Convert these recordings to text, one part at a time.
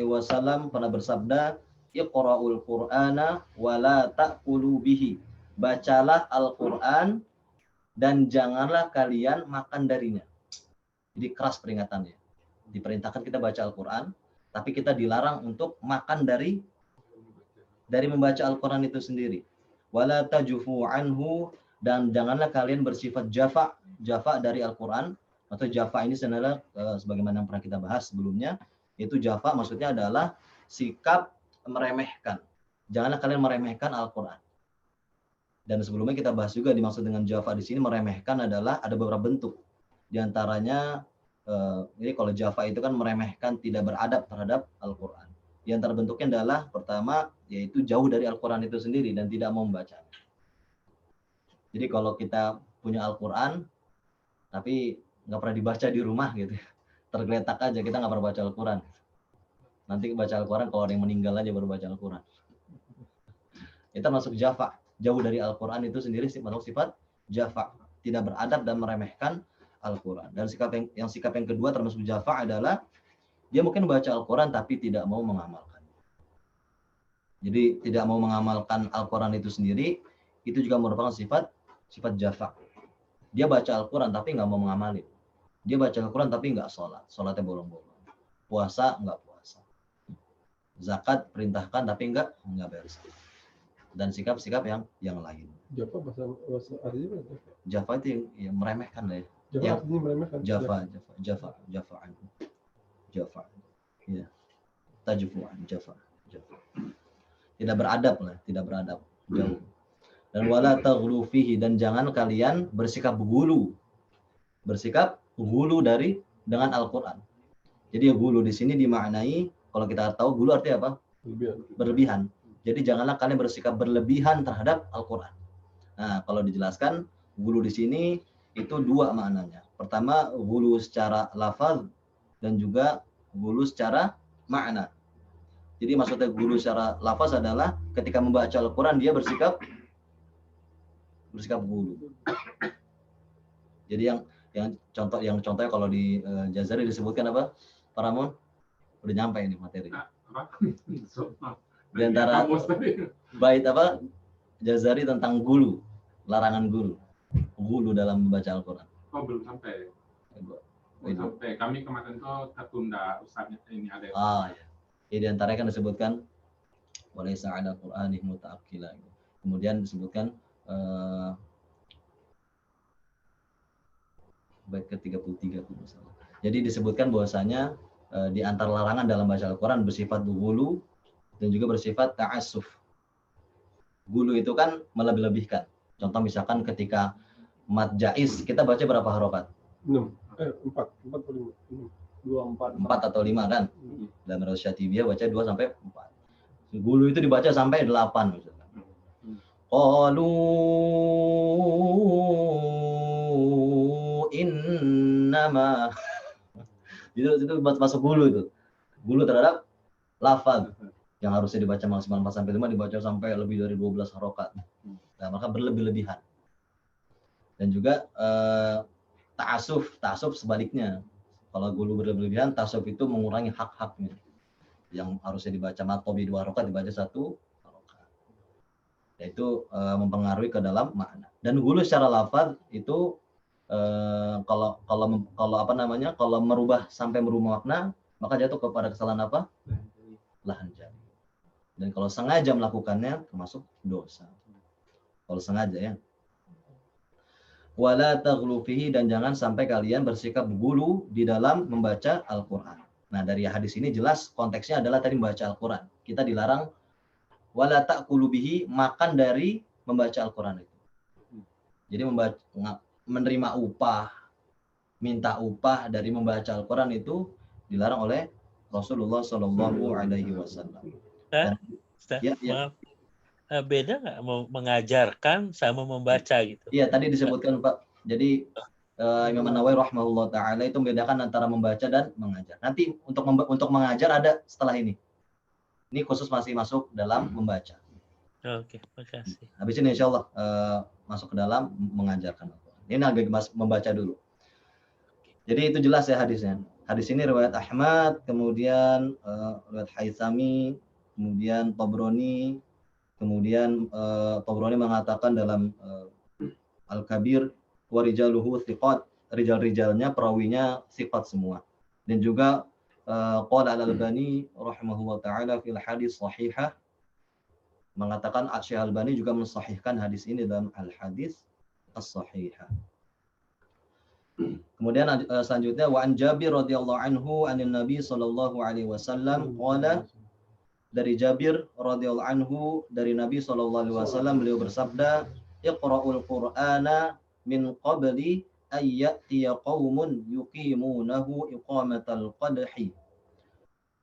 Wasallam pernah bersabda, Iqra'ul Qur'ana wa la ta'kulu bihi. Bacalah Al-Qur'an dan janganlah kalian makan darinya. Jadi keras peringatannya. Diperintahkan kita baca Al-Qur'an, tapi kita dilarang untuk makan dari membaca Al-Qur'an itu sendiri. Wa la tajufu anhu, dan janganlah kalian bersifat jafa dari Al-Qur'an. Atau jafa ini sebenarnya sebagaimana yang pernah kita bahas sebelumnya, itu jafa maksudnya adalah sikap meremehkan. Janganlah kalian meremehkan Al-Qur'an. Dan sebelumnya kita bahas juga dimaksud dengan jafa di sini meremehkan adalah ada beberapa bentuk. Di antaranya jadi kalau jafa itu kan meremehkan, tidak beradab terhadap Al-Qur'an. Di antara bentuknya adalah pertama yaitu jauh dari Al-Qur'an itu sendiri dan tidak mau membacanya. Jadi kalau kita punya Al-Qur'an tapi nggak pernah dibaca di rumah gitu, tergeletak aja, kita nggak pernah baca Al-Qur'an. Nanti baca Al-Qur'an kalau ada yang meninggal aja baru baca Al-Qur'an. Itu masuk jafa. Jauh dari Al-Qur'an itu sendiri masuk sifat jafa, tidak beradab dan meremehkan Al-Qur'an. Dan sikap yang kedua termasuk jafa adalah dia mungkin baca Al-Qur'an tapi tidak mau mengamalkan. Jadi tidak mau mengamalkan Al-Qur'an itu sendiri, itu juga merupakan sifat jafa. Dia baca Al-Qur'an tapi nggak mau mengamalin. Dia baca Al-Qur'an tapi nggak sholat, sholatnya bolong-bolong. Puasa nggak puasa. Zakat perintahkan tapi nggak bayar zakat. Dan sikap-sikap yang lain. Jafa bahasa artinya apa? Jafa itu yang meremehkan lah ya. Jafa artinya meremehkan. Jafa. Ya. Tajufuan, Jafa. Tidak beradab lah, tidak beradab. Jauh. Dan wala taghlu fihi, dan jangan kalian bersikap gulu. Bersikap gulu dengan Al-Qur'an. Jadi gulu di sini dimaknai, kalau kita tahu gulu artinya apa? Berlebihan. Jadi janganlah kalian bersikap berlebihan terhadap Al-Qur'an. Nah, kalau dijelaskan gulu di sini itu dua maknanya. Pertama, gulu secara lafaz dan juga gulu secara makna. Jadi maksudnya gulu secara lafaz adalah ketika membaca Al-Qur'an dia bersikap gulu. Jadi yang contohnya kalau di Jazari disebutkan apa? Pak Ramon? Udah nyampe ini materi. Di antara bait apa? Jazari tentang gulu, larangan gulu dalam membaca Al-Qur'an. Oh, belum sampai. Belum sampai. Kami kemarin tuh tertunda ustaznya ini ada. Ya. Di antaranya kan disebutkan walaysa 'ala Qur'ani muta'akkila. Kemudian disebutkan bait ke-33 misalnya. Jadi disebutkan bahwasanya di antara larangan dalam baca Al-Qur'an bersifat gulu dan juga bersifat ta'assuf. Gulu itu kan melebih-lebihkan. Contoh misalkan ketika mad jaiz kita baca berapa harokat? 4 atau 5. 4 atau 5 kan? Dalam Rasul Syatibiyah baca 2 sampai 4. Gulu itu dibaca sampai 8 misalkan. Qalu innama. Itu masuk gulu itu. Gulu terhadap lafaz yang harusnya dibaca maksimal 4 sampai 5 dibaca sampai lebih dari 12 harokat. Nah, maka berlebih-lebihan. Dan juga ta'assuf sebaliknya. Kalau gulu berlebihan, ta'assuf itu mengurangi hak-haknya. Yang harusnya dibaca matobi 2 harokat dibaca 1 harokat. Yaitu mempengaruhi ke dalam makna. Dan gulu secara lafaz itu kalau merubah sampai merubah makna, maka jatuh kepada kesalahan apa? Lahan jari. Dan kalau sengaja melakukannya termasuk dosa. Kalau sengaja ya. Wala taghlu fihi, dan jangan sampai kalian bersikap gulu di dalam membaca Al-Qur'an. Nah, dari hadis ini jelas konteksnya adalah tadi membaca Al-Qur'an. Kita dilarang wala ta'kulu bihi, makan dari membaca Al-Qur'an itu. Jadi menerima upah, minta upah dari membaca Al-Qur'an itu dilarang oleh Rasulullah Shallallahu Alaihi Wasallam. Maaf, beda nggak mau mengajarkan sama membaca gitu? Iya, tadi disebutkan Pak. Jadi Imam An-Nawawi rahimahullah taala itu membedakan antara membaca dan mengajar. Nanti untuk mengajar ada setelah ini. Ini khusus masih masuk dalam membaca. Oke, makasih. Habis ini insya Allah masuk ke dalam mengajarkan. Ini agak membaca dulu. Jadi itu jelas ya hadisnya. Hadis ini riwayat Ahmad, kemudian riwayat Haitsami, kemudian Tabrani, kemudian Tabrani mengatakan dalam Al-Kabir wa rijaluhu thiqat, rijal-rijalnya perawinya thiqat semua. Dan juga qala Al-Albani rahimahullah taala fil hadis sahihah, mengatakan Syekh Al-Albani juga mensahihkan hadis ini dalam Al-Hadis As-Sahihah. Kemudian selanjutnya wa an Jabir radhiyallahu anhu anin Nabi sallallahu alaihi wasallam qala, dari Jabir radhiyallahu anhu dari Nabi sallallahu alaihi wasallam, beliau bersabda, iqra'ul Qur'ana min qabli ay ya'tiya qaumun yuqimunahu iqamatal qadhi.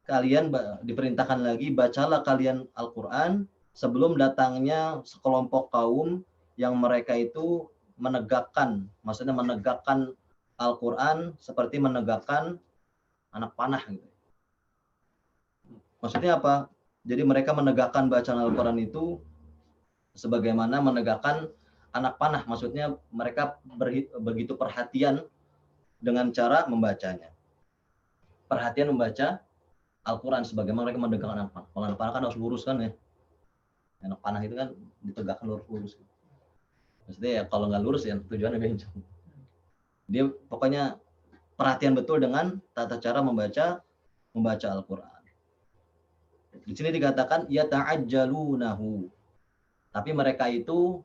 Kalian diperintahkan lagi, bacalah kalian Al-Qur'an sebelum datangnya sekelompok kaum yang mereka itu menegakkan, maksudnya menegakkan Al-Quran seperti menegakkan anak panah gitu. Maksudnya apa? Jadi mereka menegakkan bacaan Al-Quran itu sebagaimana menegakkan anak panah. Maksudnya mereka begitu perhatian dengan cara membacanya. Perhatian membaca Al-Quran sebagaimana mereka menegakkan anak panah. Kalau anak panah kan harus lurus kan ya. Anak panah itu kan ditegakkan lurus. Maksudnya ya kalau nggak lurus ya tujuannya bencong. Dia pokoknya perhatian betul dengan tata cara membaca Al-Quran. Di sini dikatakan yata'ajjalunahu. Tapi mereka itu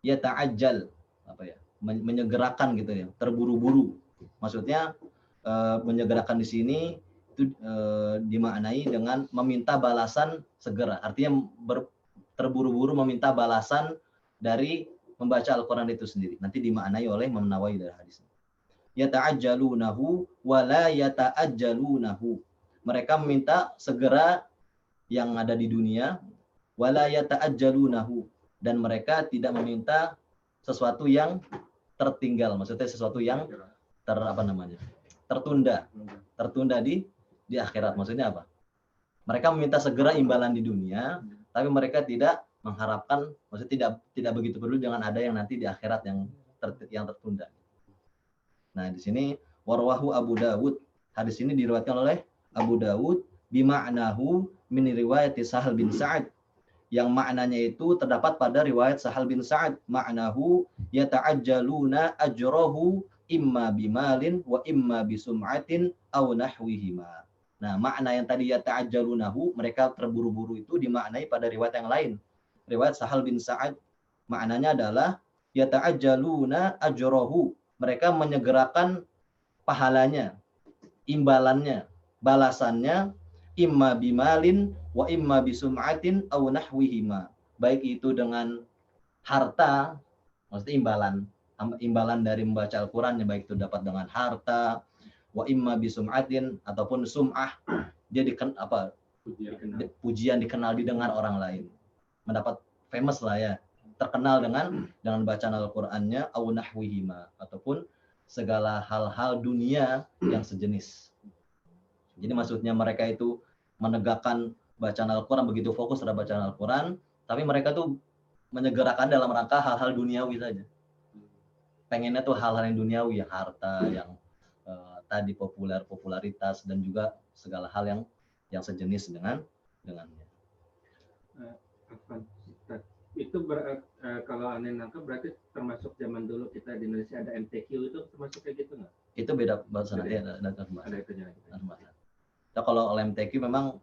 yata'ajjal, apa ya? Menyegerakan gitu ya, terburu-buru. Maksudnya menyegerakan di sini itu dimaknai dengan meminta balasan segera. Artinya terburu-buru meminta balasan dari membaca Al-Quran itu sendiri. Nanti dimaknai oleh Imam Nawawi dari hadis ini. Yata'ajjalunahu wa la yata'ajjalunahu. Mereka meminta segera yang ada di dunia, wa la yata'ajjalunahu, dan mereka tidak meminta sesuatu yang tertinggal, maksudnya sesuatu yang tertunda di akhirat. Maksudnya apa? Mereka meminta segera imbalan di dunia, tapi mereka tidak mengharapkan, maksudnya tidak begitu peduli dengan ada yang nanti di akhirat yang tertunda. Nah, di sini warwahu Abu Dawud. Hadis ini diriwayatkan oleh Abu Dawud bima'nahu min riwayat Sahal bin Sa'ad. Yang maknanya itu terdapat pada riwayat Sahal bin Sa'ad. Ma'nahu yata'ajjaluna ajrahu imma bimalin wa imma bisum'atin aw nahwihima. Nah, makna yang tadi yata'ajjalunahu, mereka terburu-buru, itu dimaknai pada riwayat yang lain. Riwayat Sahal bin Sa'ad maknanya adalah yata'ajjaluna ajrahu. Mereka menyegerakan pahalanya, imbalannya, balasannya, imma bimalin wa imma bisum'atin aw nahwihima. Baik itu dengan harta, maksudnya imbalan dari membaca Al-Qur'an, baik itu dapat dengan harta, wa imma bisum'atin, ataupun sum'ah, dia pujian dikenal didengar orang lain. Mendapat famous lah ya, terkenal dengan bacaan Al-Qur'annya, au nahwihima, ataupun segala hal-hal dunia yang sejenis. Jadi maksudnya mereka itu menegakkan bacaan Al-Qur'an, begitu fokus terhadap bacaan Al-Qur'an, tapi mereka tuh menyegerakan dalam rangka hal-hal duniawi saja. Pengennya tuh hal-hal yang duniawi, yang harta, yang tadi popularitas, dan juga segala hal yang sejenis dengannya. Itu kalau aneh nangkep berarti termasuk zaman dulu kita di Indonesia ada MTQ, itu termasuk kayak gitu nggak? Itu beda bahasa nanti ada itunya. Nah, kalau MTQ memang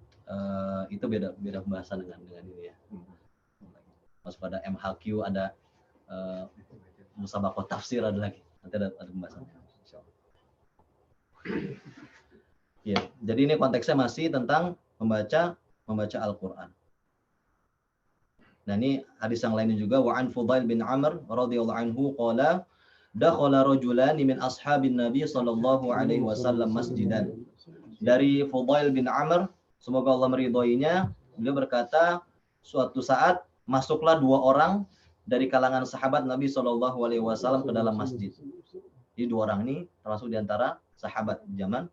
itu beda pembahasan dengan ini ya. Masuk pada MHQ ada musabaqah tafsir, ada lagi. Nanti ada pembahasannya. Ya, jadi ini konteksnya masih tentang membaca Al-Qur'an. Nah, ini hadis yang lainnya juga, wa an Fudail bin Amr radhiyallahu anhu qala dakhala rajulani min ashabin Nabi sallallahu alaihi wasallam masjidan. Dari Fudail bin Amr, semoga Allah meridhoinya, beliau berkata, suatu saat masuklah dua orang dari kalangan sahabat Nabi sallallahu alaihi wasallam ke dalam masjid. Jadi dua orang ini termasuk di antara sahabat zaman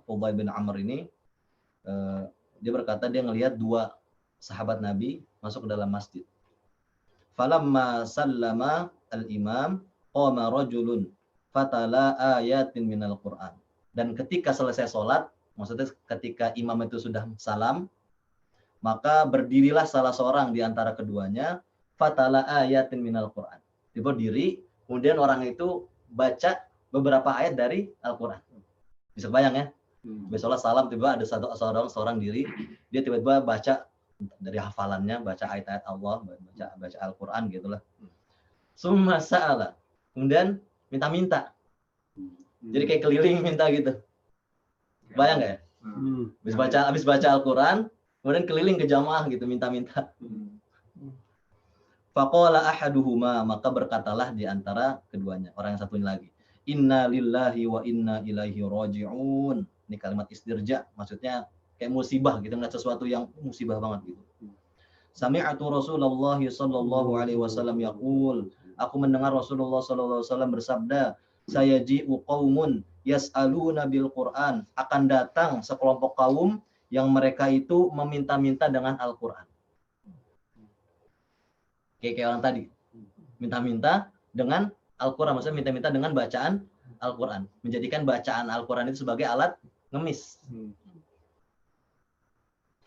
Fudail bin Amr ini, dia berkata dia ngelihat dua sahabat Nabi masuk ke dalam masjid. Falamma sallama al-imam qama rajulun fatala ayatin minal Qur'an. Dan ketika selesai sholat, maksudnya ketika imam itu sudah salam, maka berdirilah salah seorang di antara keduanya, fatala ayatin minal Qur'an. Dia berdiri, kemudian orang itu baca beberapa ayat dari Al-Quran. Bisa bayang ya? Habis sholat salam, tiba ada seorang diri, dia tiba-tiba baca dari hafalannya, baca ayat-ayat Allah, baca Al-Quran gitulah. Summa sa'ala. Kemudian minta-minta. Jadi kayak keliling minta gitu. Bayang nggak ya? Habis baca Al-Quran, kemudian keliling ke jamaah gitu, minta-minta. Faqala ahaduhuma, maka berkatalah di antara keduanya, orang yang satunya lagi. Inna lillahi wa inna ilaihi raji'un. Ini kalimat istirja, maksudnya kayak musibah gitu, nggak sesuatu yang musibah banget gitu. Sami'atu Rasulullah sallallahu alaihi wasallam yaqul, aku mendengar Rasulullah sallallahu alaihi wasallam bersabda, sayaji'u qaumun yas'aluna bil Qur'an, akan datang sekelompok kaum yang mereka itu meminta-minta dengan Al-Qur'an. Kayak orang tadi, minta-minta dengan Al-Qur'an, maksudnya minta-minta dengan bacaan Al-Qur'an, menjadikan bacaan Al-Qur'an itu sebagai alat ngemis.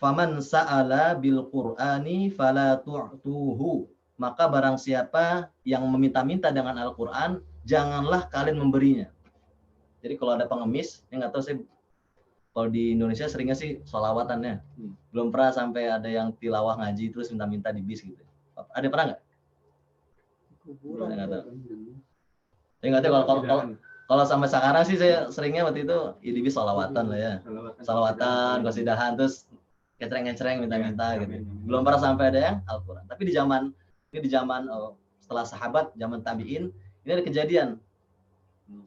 Faman sa'ala bil Qur'ani fala tu'tuhu, maka barang siapa yang meminta-minta dengan Al-Qur'an, janganlah kalian memberinya. Jadi kalau ada pengemis, yang nggak tahu sih, kalau di Indonesia seringnya sih sholawatannya. Belum pernah sampai ada yang tilawah ngaji terus minta-minta di bis gitu. Ada pernah nggak? Saya nggak tahu. Saya nggak tahu kalau sampai sekarang sih saya seringnya waktu itu di bis sholawatan lah ya. Sholawatan, qasidahan, terus ngecreng-ngecreng minta-minta gitu. Belum pernah sampai ada yang Al-Quran. Tapi di zaman setelah sahabat, zaman tabi'in, ini ada kejadian.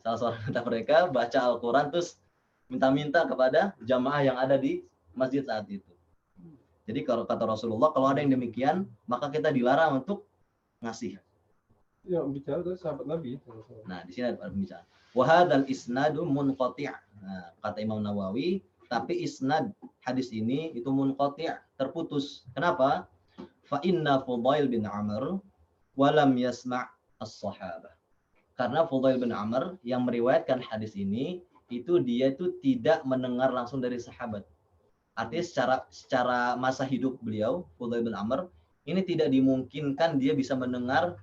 Salah seorang mereka baca Al-Quran terus minta-minta kepada jamaah yang ada di masjid saat itu. Jadi kalau kata Rasulullah, kalau ada yang demikian, maka kita dilarang untuk ngasih. Ya, bicara dari sahabat Nabi. Nah, di sini ada pembicaraan. Wahadal isnadu munqati'. Nah, kata Imam Nawawi, tapi isnad hadis ini itu munqati', terputus. Kenapa? Fa inna Fudail bin Amr walam yasma' as-sahabah. Karena Fudail bin Amr yang meriwayatkan hadis ini, itu dia itu tidak mendengar langsung dari sahabat. Artinya secara masa hidup beliau, Fudail bin Amr, ini tidak dimungkinkan dia bisa mendengar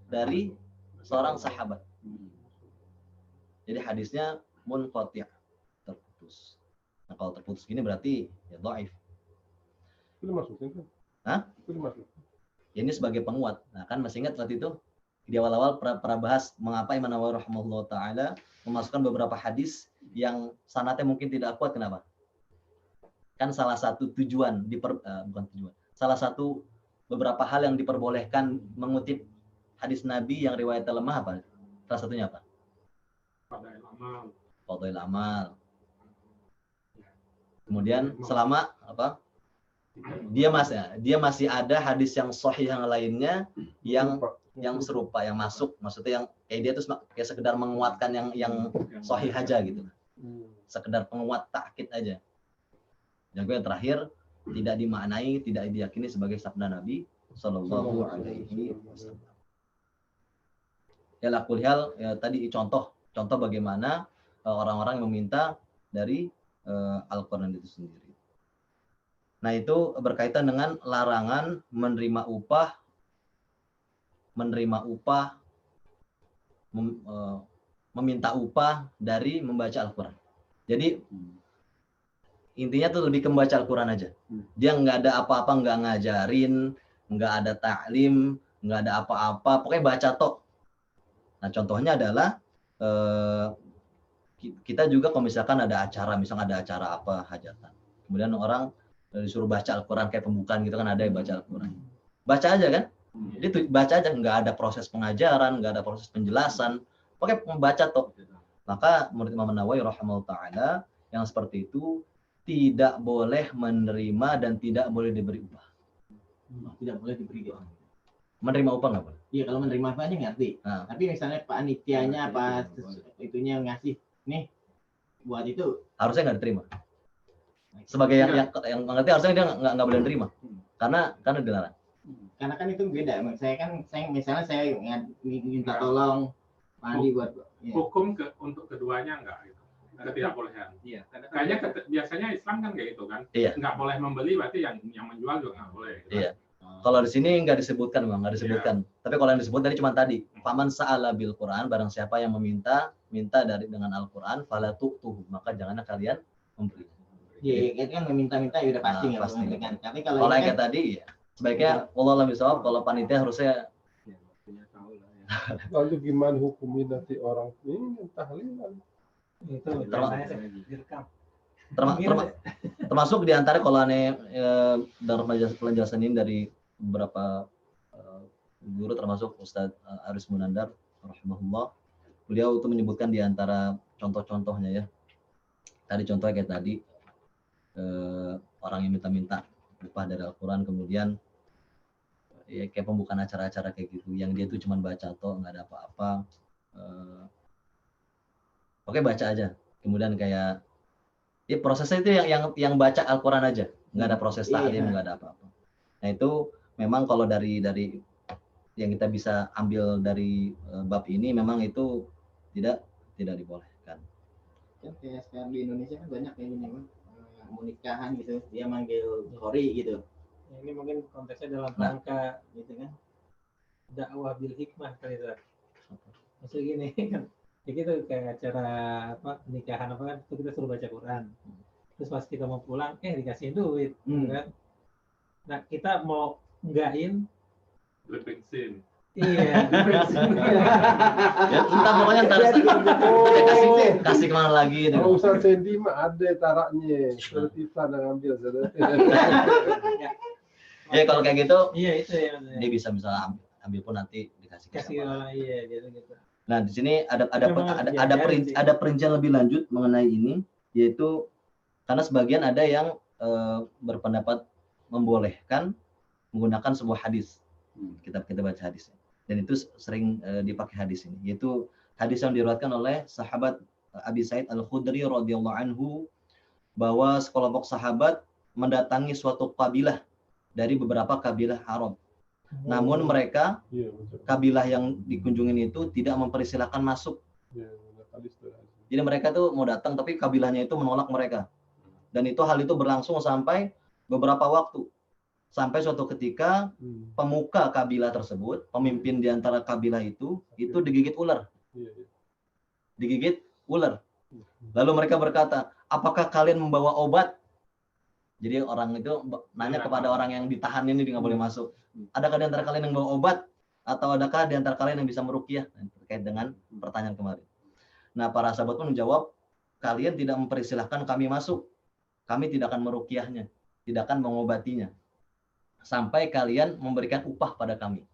dari seorang sahabat. Jadi hadisnya munqati', terputus. Nah, kalau terputus gini berarti ya dhaif. Itu dimasukin kan? Hah? Itu dimasukin. Ini sebagai penguat. Nah, kan masih ingat waktu itu di awal-awal pernah bahas mengapa Imam Nawawi rahimahullah taala memasukkan beberapa hadis yang sanadnya mungkin tidak kuat. Kenapa? Kan salah satu tujuan salah satu beberapa hal yang diperbolehkan mengutip hadis Nabi yang riwayatnya lemah apa? Salah satunya apa? Fadail amal. Kemudian selama apa? Dia masih ada hadis yang sahih yang lainnya yang serupa, yang masuk, maksudnya yang kayak dia tuh kayak sekedar menguatkan yang sahih aja gitu. Sekedar penguat takkid aja. Yang yang terakhir tidak dimaknai, tidak diyakini sebagai sabda Nabi sallallahu alaihi wasallam. Ya lakul hal ya, tadi contoh bagaimana orang-orang yang meminta dari Al-Qur'an itu sendiri. Nah, itu berkaitan dengan larangan menerima upah, meminta upah dari membaca Al-Quran. Jadi intinya tuh lebih ke membaca Al-Quran aja. Dia nggak ada apa-apa, nggak ngajarin, nggak ada taklim, nggak ada apa-apa, pokoknya baca tok. Nah, contohnya adalah kita juga kalau misalkan ada acara, misalkan ada acara apa hajatan, kemudian orang disuruh baca Al-Quran kayak pembukaan gitu kan, ada yang baca Al-Quran. Baca aja kan? Jadi baca aja, nggak ada proses pengajaran, nggak ada proses penjelasan, pokoknya membaca toh. Maka menurut Imam Nawawi rahimahullah taala yang seperti itu tidak boleh menerima dan tidak boleh diberi upah. Tidak boleh diberi upah. Menerima upah nggak boleh? Iya, kalau menerima upahnya ngerti. Nah. Tapi misalnya panitianya apa itunya ngasih nih buat itu harusnya nggak diterima. Sebagai yang mengerti harusnya dia nggak boleh terima karena dilarang. Karena kan itu beda. Saya misalnya saya minta tolong Mandi buat ya. Hukum untuk keduanya enggak gitu. Ketidakbolehan. Iya, Kayaknya biasanya Islam kan kayak gitu kan. Iya. Nggak boleh membeli berarti yang menjual juga nggak boleh. Gitu. Iya. Kalau di sini nggak disebutkan, Bang, nggak disebutkan. Tapi kalau yang disebut tadi cuma tadi, faman sa'ala bil Quran, barang siapa yang minta dengan Al-Quran, fala tu'tuhu, maka janganlah kalian memberi. Iya, kan meminta-minta ya udah pasti Nah, nggak pasti. memberikan. Tapi kalau Kalau ini yang kan kayak tadi, ya, sebaiknya Allah alam bisawab, kalau panitia harusnya punya tahu lah ya. Lalu gimana hukumin nanti orang ini tahlilan? itu termasuk di antara kalau aneh dalam penjelasan ini dari beberapa guru termasuk Ustadz Aris Munandar rahimahullah, beliau itu menyebutkan di antara contoh-contohnya ya. Tadi contohnya kayak tadi orang yang minta upah dari Al-Quran, kemudian ya kayak pembukaan acara-acara kayak gitu yang dia itu cuma baca atau nggak ada apa-apa, oke baca aja, kemudian kayak ya prosesnya itu yang baca Al-Quran aja, nggak ada proses ta'lim, nggak ada apa-apa. Nah itu memang kalau dari yang kita bisa ambil dari bab ini, memang itu tidak dibolehkan. kan kayak sekarang di Indonesia kan banyak kayak gini kan, mau nikahan gitu, dia manggil qori gitu. Ya, ini mungkin konteksnya dalam Nah. rangka Gitu kan. dakwah bil hikmah kali ya. Maksudnya gini kan, ya gitu kayak acara apa pernikahan apa kan, itu kita suruh baca Quran. Terus pas kita mau pulang, dikasih duit, kan? Nah kita mau enggakin, Beli bensin. iya, Ya entah pokoknya ntar kasih kemana lagi gitu. Kalau Ustaz Sendi mah ada taraknya, tertibsan yang ambil saudara. Ya kalau kayak gitu iya itu ya. dia bisa ambil pun nanti dikasih ke Kasih siapa. orang iya gitu. Nah di sini Memang diajarin sih. ada perincian lebih lanjut mengenai ini, yaitu karena sebagian ada yang berpendapat membolehkan menggunakan sebuah hadis. Kita baca hadisnya, dan itu sering dipakai hadis ini, yaitu hadis yang diriwayatkan oleh sahabat Abi Sa'id Al-Khudri radhiyallahu anhu, bahwa sekelompok sahabat mendatangi suatu kabilah dari beberapa kabilah Arab. Namun mereka Iya, betul. kabilah yang dikunjungin itu tidak mempersilahkan masuk. Iya, hadis tuh. Jadi mereka tuh mau datang tapi kabilahnya itu menolak mereka. Dan hal itu berlangsung sampai beberapa waktu. Sampai suatu ketika pemuka kabilah tersebut, pemimpin di antara kabilah itu digigit ular. Iya, iya. Digigit ular. Lalu mereka berkata, apakah kalian membawa obat? Jadi orang itu nanya kepada orang yang ditahan ini, dia nggak boleh masuk. Adakah di antara kalian yang membawa obat? Atau adakah di antara kalian yang bisa meruqyah? Terkait dengan pertanyaan kemarin. Nah, para sahabat pun menjawab, kalian tidak mempersilahkan kami masuk. Kami tidak akan meruqyahnya, tidak akan mengobatinya, sampai kalian memberikan upah pada kami.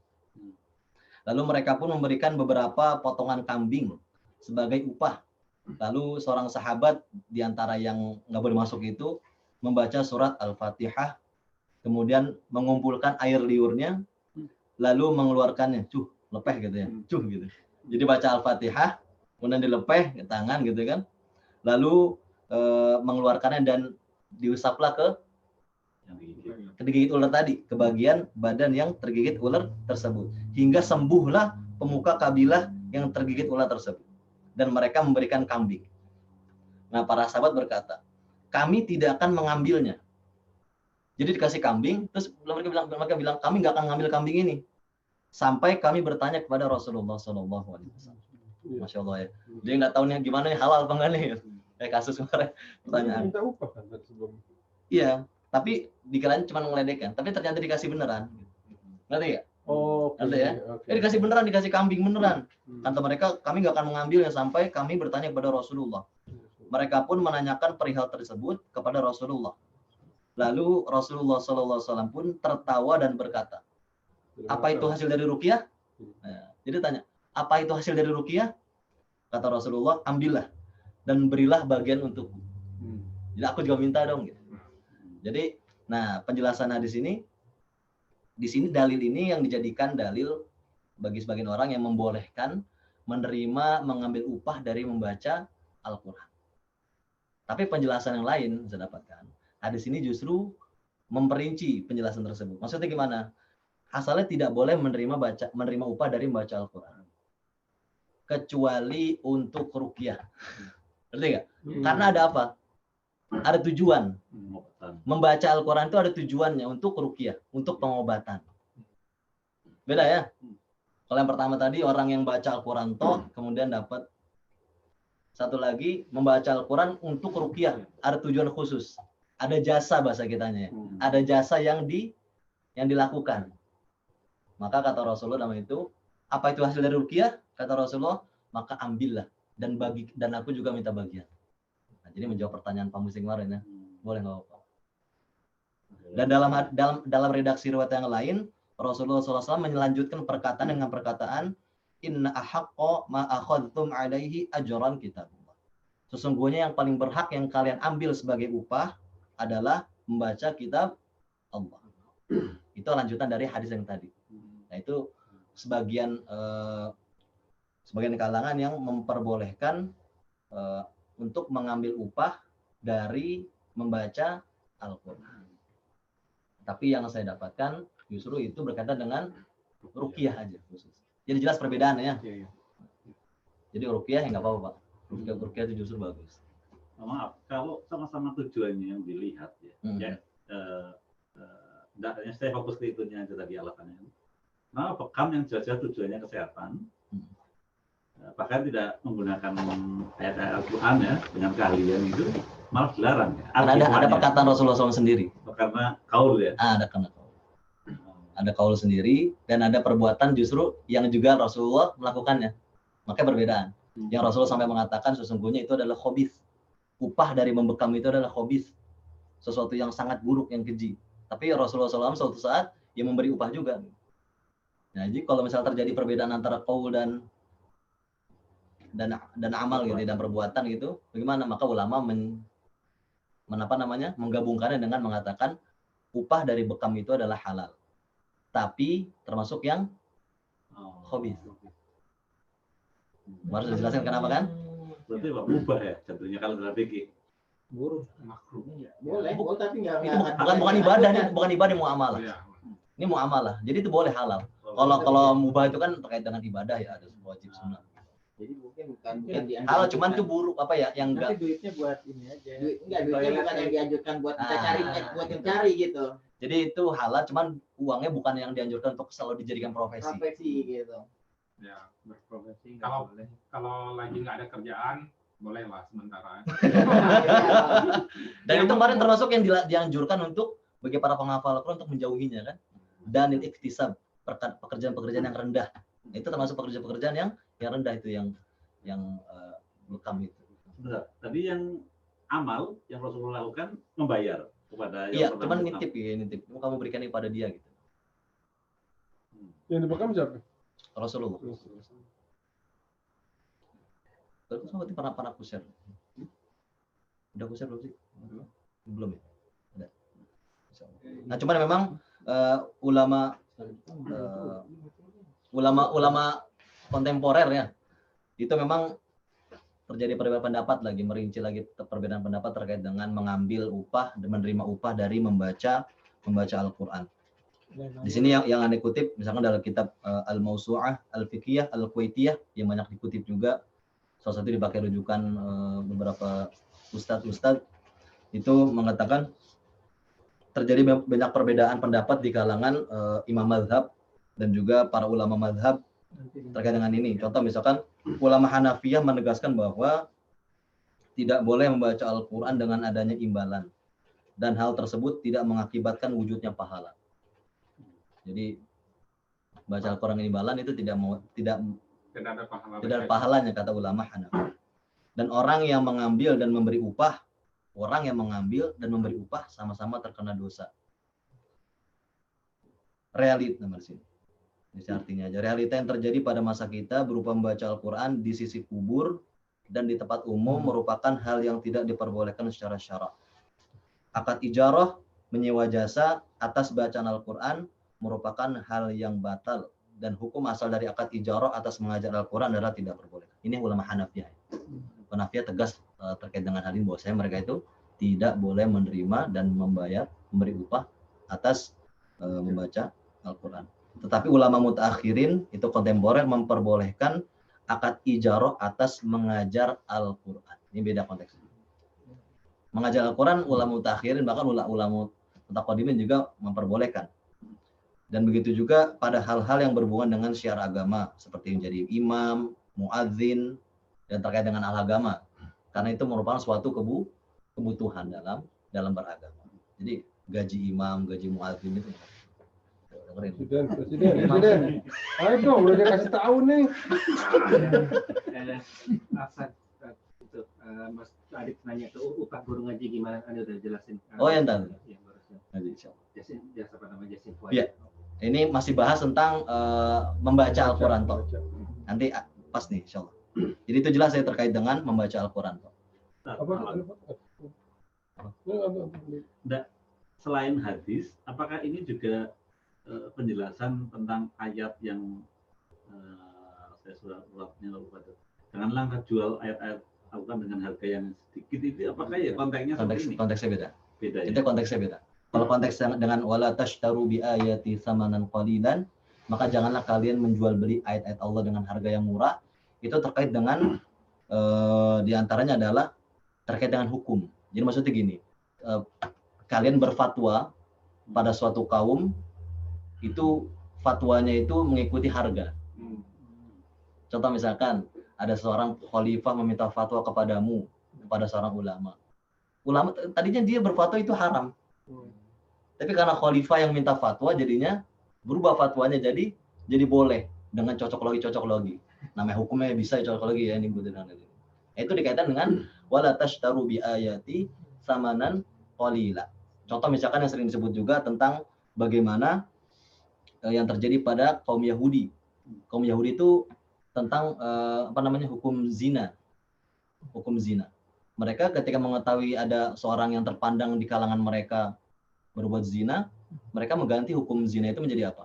Lalu mereka pun memberikan beberapa potongan kambing sebagai upah. Lalu seorang sahabat di antara yang nggak boleh masuk itu membaca surat Al-Fatihah, kemudian mengumpulkan air liurnya, lalu mengeluarkannya, lepeh gitu ya, gitu. Jadi baca Al-Fatihah, kemudian dilepeh ke tangan gitu kan, lalu mengeluarkannya dan diusaplah ke digigit ular tadi, ke bagian badan yang tergigit ular tersebut, hingga sembuhlah pemuka kabilah yang tergigit ular tersebut, dan mereka memberikan kambing. Nah, para sahabat berkata, kami tidak akan mengambilnya. Jadi dikasih kambing, terus mereka bilang kami nggak akan ngambil kambing ini sampai kami bertanya kepada Rasulullah SAW. Masya Allah ya. Dia nggak tahu nih gimana nih, halal apa enggak nih. Kayak kasus kemarin pertanyaan. Minta upah kan sebelum. Iya, tapi dikirain cuma ngeledekkan, tapi ternyata dikasih beneran. Ngerti ya? Oh, Ngerti ya? Dikasih beneran, dikasih kambing beneran. Kata mereka, kami nggak akan mengambilnya sampai kami bertanya kepada Rasulullah. Mereka pun menanyakan perihal tersebut kepada Rasulullah. Lalu Rasulullah SAW pun tertawa dan berkata, apa itu hasil dari ruqyah? Nah, jadi tanya, apa itu hasil dari ruqyah? Kata Rasulullah, ambillah dan berilah bagian untukku. Jadi aku juga minta dong. Gitu. Jadi, nah penjelasan hadis ini, di sini dalil ini yang dijadikan dalil bagi sebagian orang yang membolehkan menerima mengambil upah dari membaca Al-Quran. Tapi penjelasan yang lain saya dapatkan, hadis ini justru memperinci penjelasan tersebut. Maksudnya gimana? Asalnya tidak boleh menerima upah dari membaca Al-Quran. kecuali untuk ruqyah. Ngerti nggak? Hmm. Karena ada apa? Ada tujuan. Pengobatan. Membaca Al-Quran itu ada tujuannya untuk ruqyah, untuk pengobatan. Beda ya? Kalau yang pertama tadi orang yang baca Al-Quran toh, kemudian dapat. Satu lagi membaca Al-Quran untuk ruqyah, ada tujuan khusus. Ada jasa bahasa kitanya ya. Ada jasa yang dilakukan. Maka kata Rasulullah nama itu, apa itu hasil dari ruqyah? Kata Rasulullah, maka ambillah dan aku juga minta bagian. Nah, jadi menjawab pertanyaan Pak Muslim kemarin ya. Boleh nggak apa-apa. Dan dalam redaksi riwayat yang lain, Rasulullah SAW melanjutkan perkataan dengan perkataan inna ahaqqa ma akhadtum alaihi ajran kitabullah. Sesungguhnya yang paling berhak yang kalian ambil sebagai upah adalah membaca kitab Allah. Itu lanjutan dari hadis yang tadi. Nah, itu sebagian kalangan yang memperbolehkan untuk mengambil upah dari membaca Al-Quran. Tapi yang saya dapatkan justru itu berkaitan dengan ruqyah aja khusus. Jadi jelas perbedaannya ya. Jadi ruqyah ya nggak apa-apa, Pak. Ruqyah itu justru bagus. Maaf, kalau sama-sama tujuannya yang dilihat ya, saya fokus ke itunya aja tadi alasannya. Nah, bekam yang jelas tujuannya kesehatan, bahkan tidak menggunakan ayat-ayat Al-Quran ya dengan keahlian itu malah dilarang. Ya. Ada perkataan Rasulullah SAW sendiri. Karena kaul ya. Ada karena kaul. Ada kaul sendiri dan ada perbuatan justru yang juga Rasulullah melakukannya. Makanya perbedaan. Yang Rasulullah sampai mengatakan sesungguhnya itu adalah khabith. Upah dari membekam itu adalah khabith. Sesuatu yang sangat buruk, yang keji. Tapi Rasulullah SAW suatu saat dia memberi upah juga. Nah, jadi kalau misalnya terjadi perbedaan antara qaul dan amal gitu dan perbuatan gitu, bagaimana? Maka ulama menggabungkannya dengan mengatakan upah dari bekam itu adalah halal. Tapi termasuk yang khabith. Harus dijelaskan kenapa kan? Berarti ubah ya jatuhnya kalau dalam fikih. Buruk. Makruh. Boleh, tapi nggak Bukan ibadah nih, bukan ibadah muamalah. Iya. Ini muamalah. Jadi itu boleh halal. Kalau mubah itu kan terkait dengan ibadah ya, ada wajib sunnah. Jadi mungkin bukan dianjurkan. Halal cuman itu buruk apa ya yang Nanti enggak. duitnya buat ini aja. Duitnya bukan yang dianjurkan buat kita cari, buat mencari gitu. Jadi itu halal cuman uangnya bukan yang dianjurkan untuk selalu dijadikan profesi. Profesi gitu. Ya. Berprofesi nggak Kalau- boleh. Kalau lagi nggak ada kerjaan, bolehlah sementara. Dan itu kemarin termasuk yang dianjurkan untuk bagi para penghafal Al-Quran untuk menjauhinya kan. Dan iktisab, pekerjaan-pekerjaan yang rendah. Itu termasuk pekerjaan-pekerjaan yang rendah itu yang bekam itu. Benar. Tadi yang amal yang Rasulullah lakukan membayar kepada Iya, yang cuman pernah nitip ya, nitip. Kamu berikan ini pada dia gitu. Yang dibekam siapa? Rasulullah. Terus berarti pernah kuser. Udah kuser belum sih? Belum ya? Ada. Nah, cuman memang ulama kontemporer ya, itu memang terjadi perbedaan pendapat lagi, merinci lagi perbedaan pendapat terkait dengan mengambil upah dan menerima upah dari membaca Al-Quran. Di sini yang Anda kutip, misalkan dalam kitab Al-Mawsu'ah, Al-Fiqhiyah, Al-Kuwaitiyah, yang banyak dikutip juga, salah satu dipakai rujukan beberapa ustadz itu mengatakan terjadi banyak perbedaan pendapat di kalangan imam mazhab dan juga para ulama mazhab terkait dengan ini. Contoh misalkan ulama Hanafiyah menegaskan bahwa tidak boleh membaca Al-Quran dengan adanya imbalan dan hal tersebut tidak mengakibatkan wujudnya pahala. Jadi baca Al-Quran imbalan itu tidak ada pahalanya kata ulama Hanafi. Dan orang yang mengambil dan memberi upah, sama-sama terkena dosa. Realita nomor sini. Ini artinya aja realita yang terjadi pada masa kita berupa membaca Al-Quran di sisi kubur dan di tempat umum merupakan hal yang tidak diperbolehkan secara syara'. Akad ijarah menyewa jasa atas bacaan Al-Quran merupakan hal yang batal dan hukum asal dari akad ijarah atas mengajar Al-Quran adalah tidak diperbolehkan. Ini ulama Hanafiyah. Hanafiyah tegas terkait dengan hal ini bahwasanya mereka itu tidak boleh menerima dan memberi upah atas membaca Al-Quran. Tetapi ulama mutaakhirin itu kontemporer memperbolehkan akad ijarah atas mengajar Al-Quran. Ini beda konteksnya. Mengajar Al-Quran ulama mutakhirin bahkan ulama mutaqaddimin juga memperbolehkan. Dan begitu juga pada hal-hal yang berhubungan dengan syiar agama seperti menjadi imam, muadzin, dan terkait dengan al-agama. Karena itu merupakan suatu kebutuhan dalam beragama. Jadi gaji imam, gaji muadzin itu. Presiden. Ayo dong, udah dia kasih tahu nih. Itu Mas Adit nanya ke upah guru ngaji gimana? Anda udah jelasin. Oh, yang tadi. Yang barusan. Ngaji, insyaallah. Jasa apa namanya Jasin Fuad. Iya. Ini masih bahas tentang membaca Al-Quran toh. Nanti pas nih, insyaallah. Jadi itu jelas ya terkait dengan membaca Al-Quran toh. Selain hadis, apakah ini juga penjelasan tentang ayat yang saya suratnya lupa tuh. Janganlah jual ayat-ayat Al-Quran dengan harga yang sedikit itu, apakah ya konteksnya seperti ini? Konteksnya beda. Beda ya. Itu konteksnya beda. Kalau konteks dengan wala tashtaru bi ayati samanan qalilan, maka janganlah kalian menjual beli ayat-ayat Allah dengan harga yang murah. Itu terkait dengan diantaranya adalah terkait dengan hukum. Jadi maksudnya gini, kalian berfatwa pada suatu kaum itu fatwanya itu mengikuti harga. Contoh misalkan ada seorang khalifah meminta fatwa kepadamu, kepada seorang ulama. Ulama tadinya dia berfatwa itu haram. Tapi karena khalifah yang minta fatwa jadinya berubah fatwanya jadi boleh dengan cocok logi. Namanya hukumnya bisa cocok logi ya ini dengan ini. Itu dikaitkan dengan wala tashtaru bi ayati samanan qalila. Contoh misalkan yang sering disebut juga tentang bagaimana yang terjadi pada kaum Yahudi. Kaum Yahudi itu tentang hukum zina. Hukum zina. Mereka ketika mengetahui ada seorang yang terpandang di kalangan mereka berbuat zina, mereka mengganti hukum zina itu menjadi apa?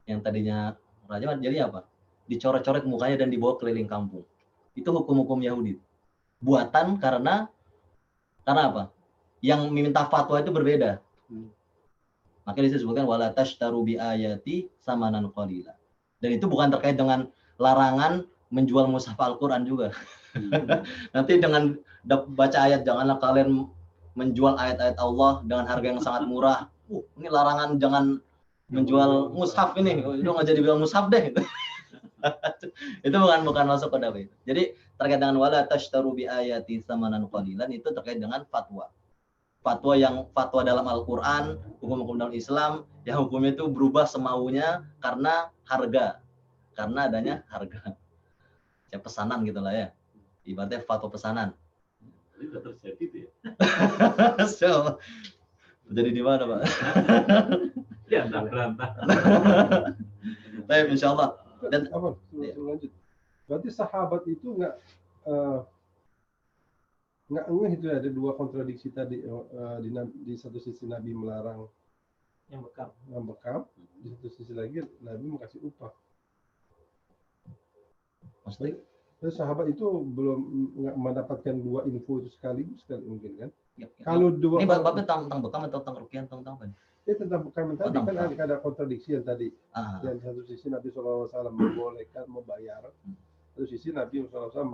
Yang tadinya raja jadi apa? Dicoret-coret mukanya dan dibawa keliling kampung. Itu hukum-hukum Yahudi. Buatan karena apa? Yang meminta fatwa itu berbeda. Makanya disebutkan wala tashtaru bi ayati samanan qalila. Dan itu bukan terkait dengan larangan menjual mushaf Al-Quran juga. Nanti dengan baca ayat janganlah kalian menjual ayat-ayat Allah dengan harga yang sangat murah. Ini larangan jangan menjual mushaf ini. Itu nggak jadi bilang mushaf deh. Itu bukan masuk ke dalam itu. Jadi terkait dengan wala tashtaru bi ayati samanan qalilan itu terkait dengan fatwa. Fatwa dalam Al-Quran, hukum-hukum dalam Islam, yang hukumnya itu berubah semaunya karena harga. Karena adanya harga. Ya pesanan gitulah ya. Ibaratnya fatwa pesanan. Ini sudah terjadi tuh ya. So, terjadi di mana, Pak? Ya, tak berantah. Baik, insyaallah. Dan lanjut. Berarti sahabat itu nggak ngeh itu ada dua kontradiksi tadi di satu sisi Nabi melarang yang bekam, di satu sisi lagi Nabi makasih upah. Maksudnya Terus sahabat itu belum nggak mendapatkan dua info itu sekaligus kan mungkin kan? ya. Kalau dua Ini babnya tentang bekam atau tentang rukian tentang apa? ini tentang bekam tadi Tentang kan bekam. ada kontradiksi yang tadi. Ah, Yang di satu sisi Nabi SAW membolehkan membayar, satu sisi Nabi SAW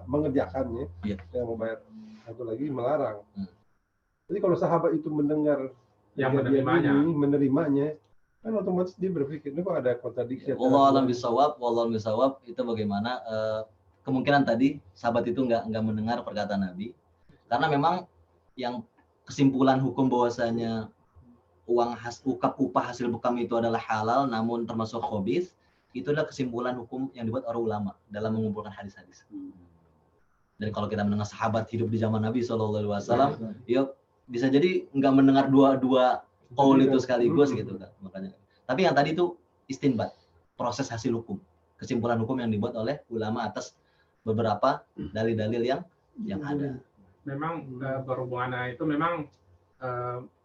mengerjakannya, Iya. yang membayar, satu lagi melarang. Jadi kalau sahabat itu mendengar Yang kejadian menerimanya. ini, menerimanya, kan otomatis dia berpikir ini kok ada kontradiksi. wallahu alam bisawab itu bagaimana kemungkinan tadi sahabat itu nggak mendengar perkataan Nabi karena memang yang kesimpulan hukum bahwasanya upah hasil bekam itu adalah halal namun termasuk khabith itu adalah kesimpulan hukum yang dibuat orang ulama dalam mengumpulkan hadis-hadis. Dan kalau kita mendengar sahabat hidup di zaman Nabi SAW, ya bisa jadi nggak mendengar dua qaul itu sekaligus gitu kan. Makanya. Tapi yang tadi itu istinbat, proses hasil hukum, kesimpulan hukum yang dibuat oleh ulama atas beberapa dalil-dalil yang ada. Memang berhubungan itu memang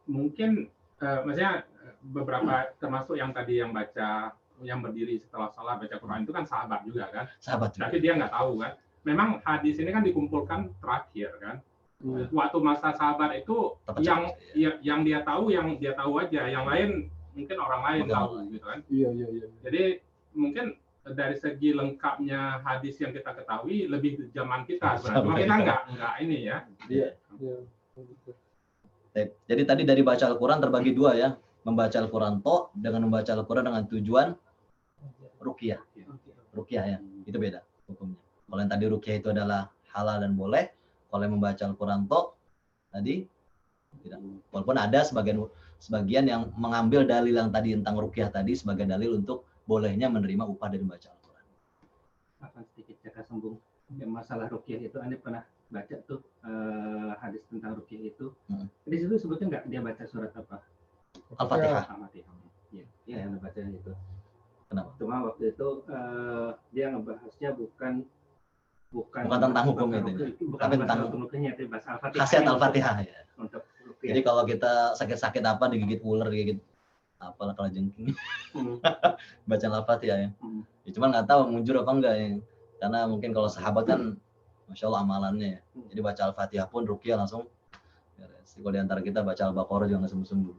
mungkin maksudnya beberapa termasuk yang tadi yang berdiri setelah salat baca Quran itu kan sahabat juga kan. Sahabat juga. Tapi dia nggak tahu kan. Memang hadis ini kan dikumpulkan terakhir kan. Waktu masa sahabat itu yang dia tahu aja, yang lain mungkin orang lain tahu gitu kan. Iya. Jadi mungkin dari segi lengkapnya hadis yang kita ketahui lebih zaman kita sebenarnya. Cuma kita nggak ini ya. Iya. Jadi tadi dari baca Al-Quran terbagi dua ya, membaca Al-Quran toh dengan membaca Al-Quran dengan tujuan ruqyah. Ruqyah ya, itu beda hukumnya. Kalau yang tadi ruqyah itu adalah halal dan boleh, kalau yang membaca Al-Quran toh tadi tidak. Walaupun ada sebagian yang mengambil dalil yang tadi tentang ruqyah tadi sebagai dalil untuk bolehnya menerima upah dari membaca Al-Quran. Akan sedikit cakap sambung yang masalah ruqyah itu, Anda pernah baca tuh hadis tentang ruqyah itu. Di situ sebutnya nggak dia baca surat apa? Al-Fatihah. Al-Fatihah. Iya, yang baca itu. Kenapa? Cuma waktu itu dia ngebahasnya bukan tentang hukum itu, bukan tapi tentang hukumnya, tapi bahasa Al-Fatihah. khasiat Al-Fatihah ya. Untuk ruqyah. Jadi kalau kita sakit-sakit apa, digigit ular, digigit apalah kalau jengking, baca Al-Fatihah ya. Ya cuman nggak tahu mujur apa enggak ya. Karena mungkin kalau sahabat kan Masya Allah amalannya ya. Jadi baca Al-Fatihah pun ruqyah langsung beres. Kalau di antara kita baca Al-Baqarah juga nggak sembuh-sembuh.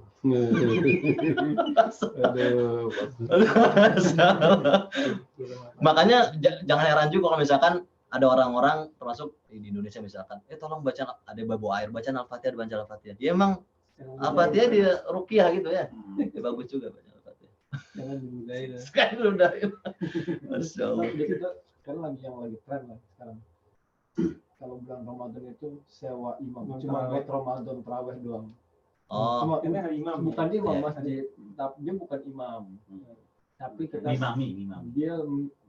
Makanya jangan heran juga kalau misalkan ada orang-orang termasuk di Indonesia misalkan, tolong baca, ada bawa air, baca Al-Fatihah, baca Al-Fatihah. Dia emang Al-Fatihah di ruqyah gitu ya. Dia bagus juga baca Al-Fatihah. Jangan diludahin. Sekali udah. Masya Allah. Kan lagi tren lah sekarang. Kalau bulan Ramadan itu sewa imam, cuma buat Ramadan tarawih doang. Oh, Cuma Ini hari imam. bukan dia imam Iya. masjid, dia bukan imam. Tapi kita Mimami. dia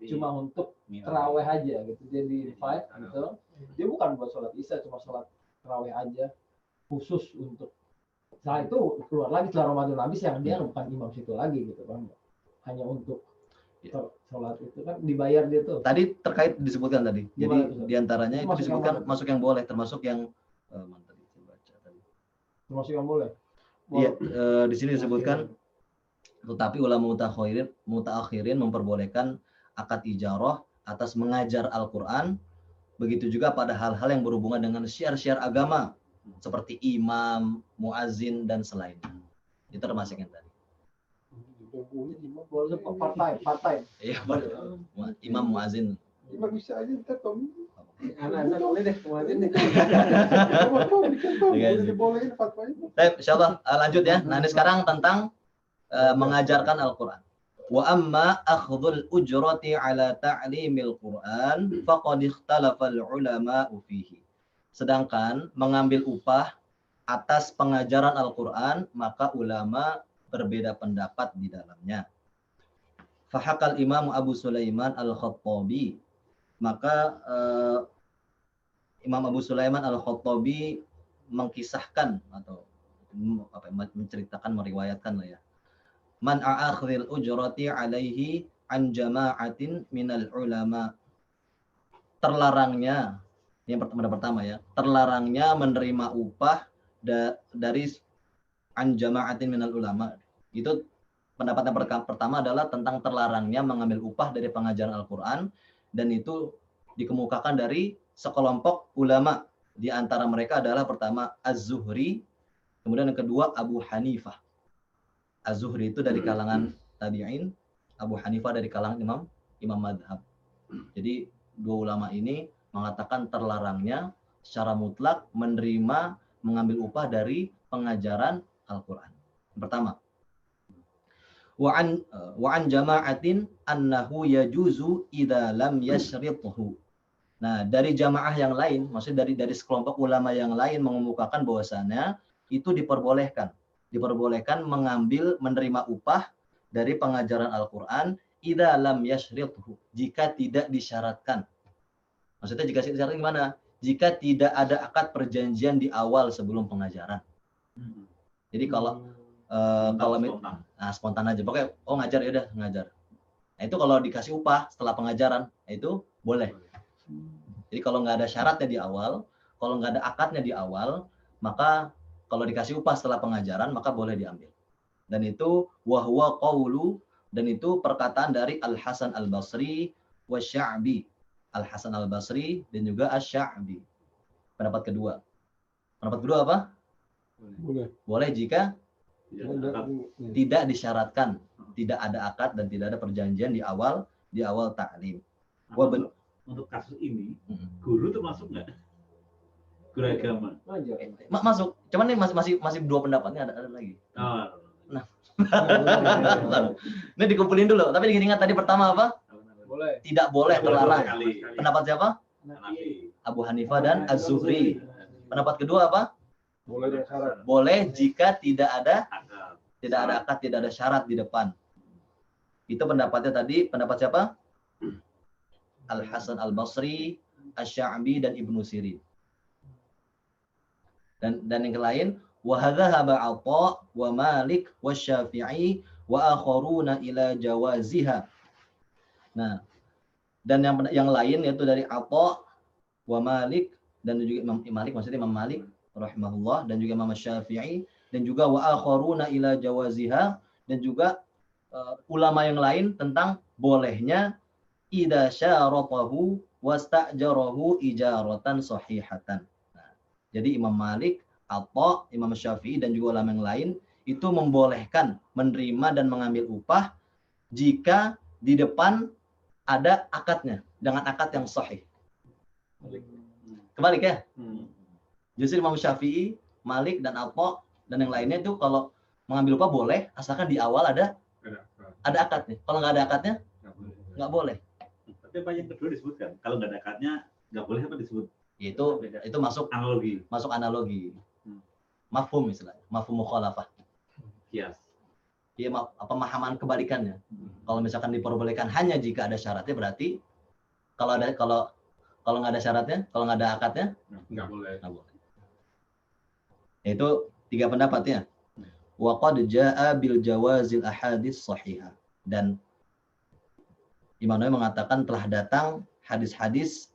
cuma untuk tarawih aja gitu. Dia di invite gitu. Dia bukan buat sholat isya, cuma sholat tarawih aja khusus untuk. Setelah itu keluar lagi setelah Ramadan habis yang dia bukan imam situ lagi gitu kan. Hanya untuk sholat itu kan dibayar dia tuh. tadi terkait disebutkan tadi. Jadi Gimana tuh, Ustaz? diantaranya itu Masuk yang disebutkan mana? masuk yang boleh, termasuk yang mana tadi saya baca tadi. Termasuk yang boleh. Iya, di sini disebutkan tetapi ulama mutaakhirin memperbolehkan akad ijarah atas mengajar Al-Qur'an, begitu juga pada hal-hal yang berhubungan dengan syiar-syiar agama seperti imam, muazin dan selainnya. Itu termasuk yang tadi. Boleh part time. Iya, imam, muazin. Cuma bisa aja ntar Tommy. Anak-anak boleh deh kemarin deh. Iya, Udah iya. dibolehin fatwa itu. Baik, insyaallah lanjut ya. Nah, ini sekarang tentang mengajarkan Al-Qur'an. Wa amma akhdhul ujrati ala ta'limil Qur'an faqad ikhtalafa al-ulama'u fihi. Sedangkan mengambil upah atas pengajaran Al-Qur'an, maka ulama berbeda pendapat di dalamnya. Fahaqal Imam Abu Sulaiman Al-Khattabi. Maka Imam Abu Sulaiman Al-Khattabi mengkisahkan atau menceritakan, meriwayatkan lah ya. Man a'akhiril ujrati alaihi an jama'atin minal ulama. Terlarangnya, yang pertama ya, terlarangnya menerima upah dari an jama'atin minal ulama. Itu pendapat yang pertama adalah tentang terlarangnya mengambil upah dari pengajaran Al-Quran, dan itu dikemukakan dari sekelompok ulama. Di antara mereka adalah pertama Az-Zuhri, kemudian yang kedua Abu Hanifah. Az-Zuhri itu dari kalangan tabi'in, Abu Hanifah dari kalangan imam madhab. Jadi dua ulama ini mengatakan terlarangnya secara mutlak menerima mengambil upah dari pengajaran Al-Quran. Pertama, wa an jama'atin annahu yajuzu idza lam yashrituhu. Nah, dari jamaah yang lain, maksudnya dari sekelompok ulama yang lain mengemukakan bahwasannya itu diperbolehkan mengambil menerima upah dari pengajaran Al-Qur'an idza lam yashrituhu, jika tidak disyaratkan. Maksudnya jika tidak disyaratkan gimana? Jika tidak ada akad perjanjian di awal sebelum pengajaran. Jadi kalau spontan aja, pokoknya ngajar ya udah ngajar. Nah, itu kalau dikasih upah setelah pengajaran, itu boleh. Jadi kalau nggak ada syaratnya di awal, kalau nggak ada akadnya di awal, maka kalau dikasih upah setelah pengajaran, maka boleh diambil. Dan itu wahwa qaulu, dan itu perkataan dari Al-Hasan Al-Basri wa Sya'bi. Al-Hasan Al-Basri dan juga Asy-Sya'bi. Pendapat kedua apa? Boleh jika tidak disyaratkan, tidak ada akad dan tidak ada perjanjian di awal di awal ta'lim. Nah, Wah, ben- untuk kasus ini, Mm-mm. guru termasuk nggak? Guru agama. Lanjut. Masuk. Cuman ini masih dua pendapat, ini ada lagi. Oh, Ini dikumpulin dulu. Tapi diingat tadi pertama apa? Boleh. Tidak boleh terlarang. sekali. Pendapat siapa? Hanafi. Abu Hanifah dan Az-Zuhri. Pendapat kedua apa? Boleh dengan syarat. Boleh jika tidak ada Akal. akad, tidak ada syarat di depan. Itu pendapatnya tadi. Pendapat siapa? Al-Hasan Al-Basri, Asy-Sya'bi dan Ibnu Sirin. Dan yang lain, wa hadzahaba Atha wa Malik wa Syafi'i wa akharuna ila jawaziha. Nah, dan yang lain yaitu dari Atha wa Malik dan juga Imam Malik, maksudnya Imam Malik rahimahullah, dan juga Imam Syafi'i, dan juga wa akharuna ila jawaziha, dan juga ulama yang lain tentang bolehnya idza syaratahu wasta'jarahu ijaratan sahihatan. Nah, jadi Imam Malik, Atha, Imam Syafi'i dan juga ulama yang lain itu membolehkan menerima dan mengambil upah jika di depan ada akadnya dengan akad yang sahih. Kebalik ya? Justru Imam Syafi'i, Malik dan Atha dan yang lainnya itu kalau mengambil upah boleh asalkan di awal ada akadnya. Kalau nggak ada akadnya nggak boleh. Tapi apa yang kedua disebutkan? Kalau nggak ada akadnya, nggak boleh apa disebut? Itu masuk Analogi. mafhum istilahnya, mafhum mukhalafah. Kias. Iya, pemahaman kebalikannya. Kalau misalkan diperbolehkan hanya jika ada syaratnya, berarti kalau nggak ada syaratnya, kalau nggak ada akadnya, Nggak boleh. nggak boleh. Itu 3 pendapatnya. Wa qad jaa bil jawazil ahadits shahihah. Dan Imam Nawawi mengatakan telah datang hadis-hadis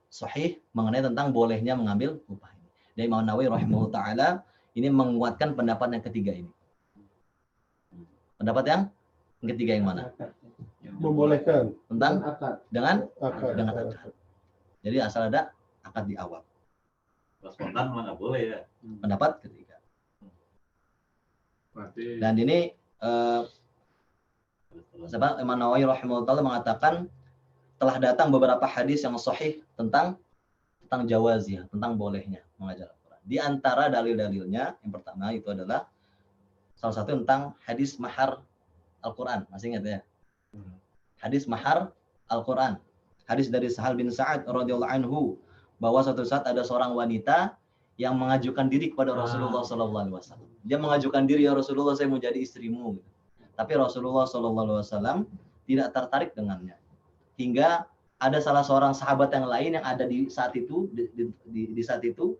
sahih mengenai tentang bolehnya mengambil upah ini. Dan Imam Nawawi rahimahullah taala ini menguatkan pendapat yang ketiga ini. Pendapat yang ketiga yang mana? Membolehkan. Tentang akad. dengan Akad. akad. Jadi asal ada akad di awal. Kalau spontan malah nggak boleh ya. Pendapat ketiga. Berarti Dan ini sebab Imam Nawawi rahimahullah taala mengatakan telah datang beberapa hadis yang sahih tentang jawaznya, tentang bolehnya mengajar Al-Quran. Di antara dalil-dalilnya yang pertama itu adalah salah satu tentang hadis mahar Al-Quran. Masih ingat ya? Hadis mahar Al-Quran. Hadis dari Sahal bin Sa'ad radhiyallahu anhu bahwa suatu saat ada seorang wanita yang mengajukan diri kepada Rasulullah sallallahu alaihi wasallam. Dia mengajukan diri, ya Rasulullah, saya mau jadi istrimu. Tapi Rasulullah sallallahu alaihi wasallam tidak tertarik dengannya. Hingga ada salah seorang sahabat yang lain yang ada di saat itu di saat itu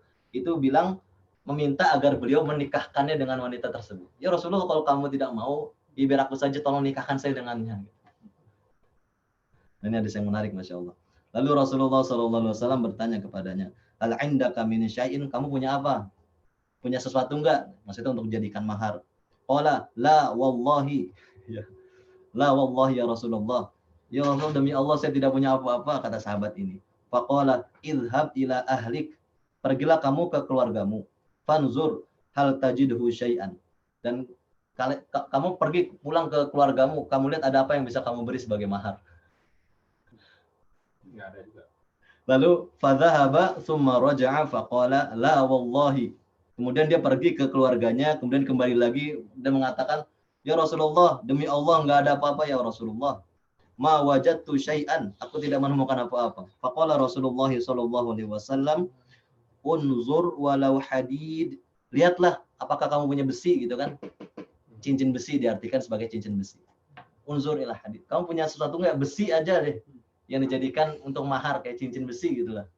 bilang meminta agar beliau menikahkannya dengan wanita tersebut. Ya Rasulullah, kalau kamu tidak mau, ya biar aku saja, tolong nikahkan saya dengannya. Ini hadis yang menarik, masya Allah. Lalu Rasulullah SAW bertanya kepadanya, al indaka min syai'in, kamu punya apa? Punya sesuatu enggak? Maksudnya untuk dijadikan mahar. Qala la wallahi. Ya. La wallahi ya Rasulullah. Ya Rasul, demi Allah saya tidak punya apa-apa, kata sahabat ini. Faqala idhab ila ahlik. Pergilah kamu ke keluargamu. Fanzur hal tajidhu syai'an. Dan kamu pergi pulang ke keluargamu, kamu lihat ada apa yang bisa kamu beri sebagai mahar. nggak ada juga. Lalu fadhahaba thumma raja'a faqala la wallahi. Kemudian dia pergi ke keluarganya, kemudian kembali lagi dan mengatakan, ya Rasulullah, demi Allah enggak ada apa-apa ya Rasulullah. Ma wajadtu syai'an, aku tidak menemukan apa-apa. Faqala Rasulullah sallallahu alaihi wasallam, unzur walau hadid. Lihatlah apakah kamu punya besi gitu kan. Cincin besi diartikan sebagai cincin besi. Unzur ila hadid. Kamu punya sesuatu enggak? Besi aja deh yang dijadikan untuk mahar kayak cincin besi gitulah.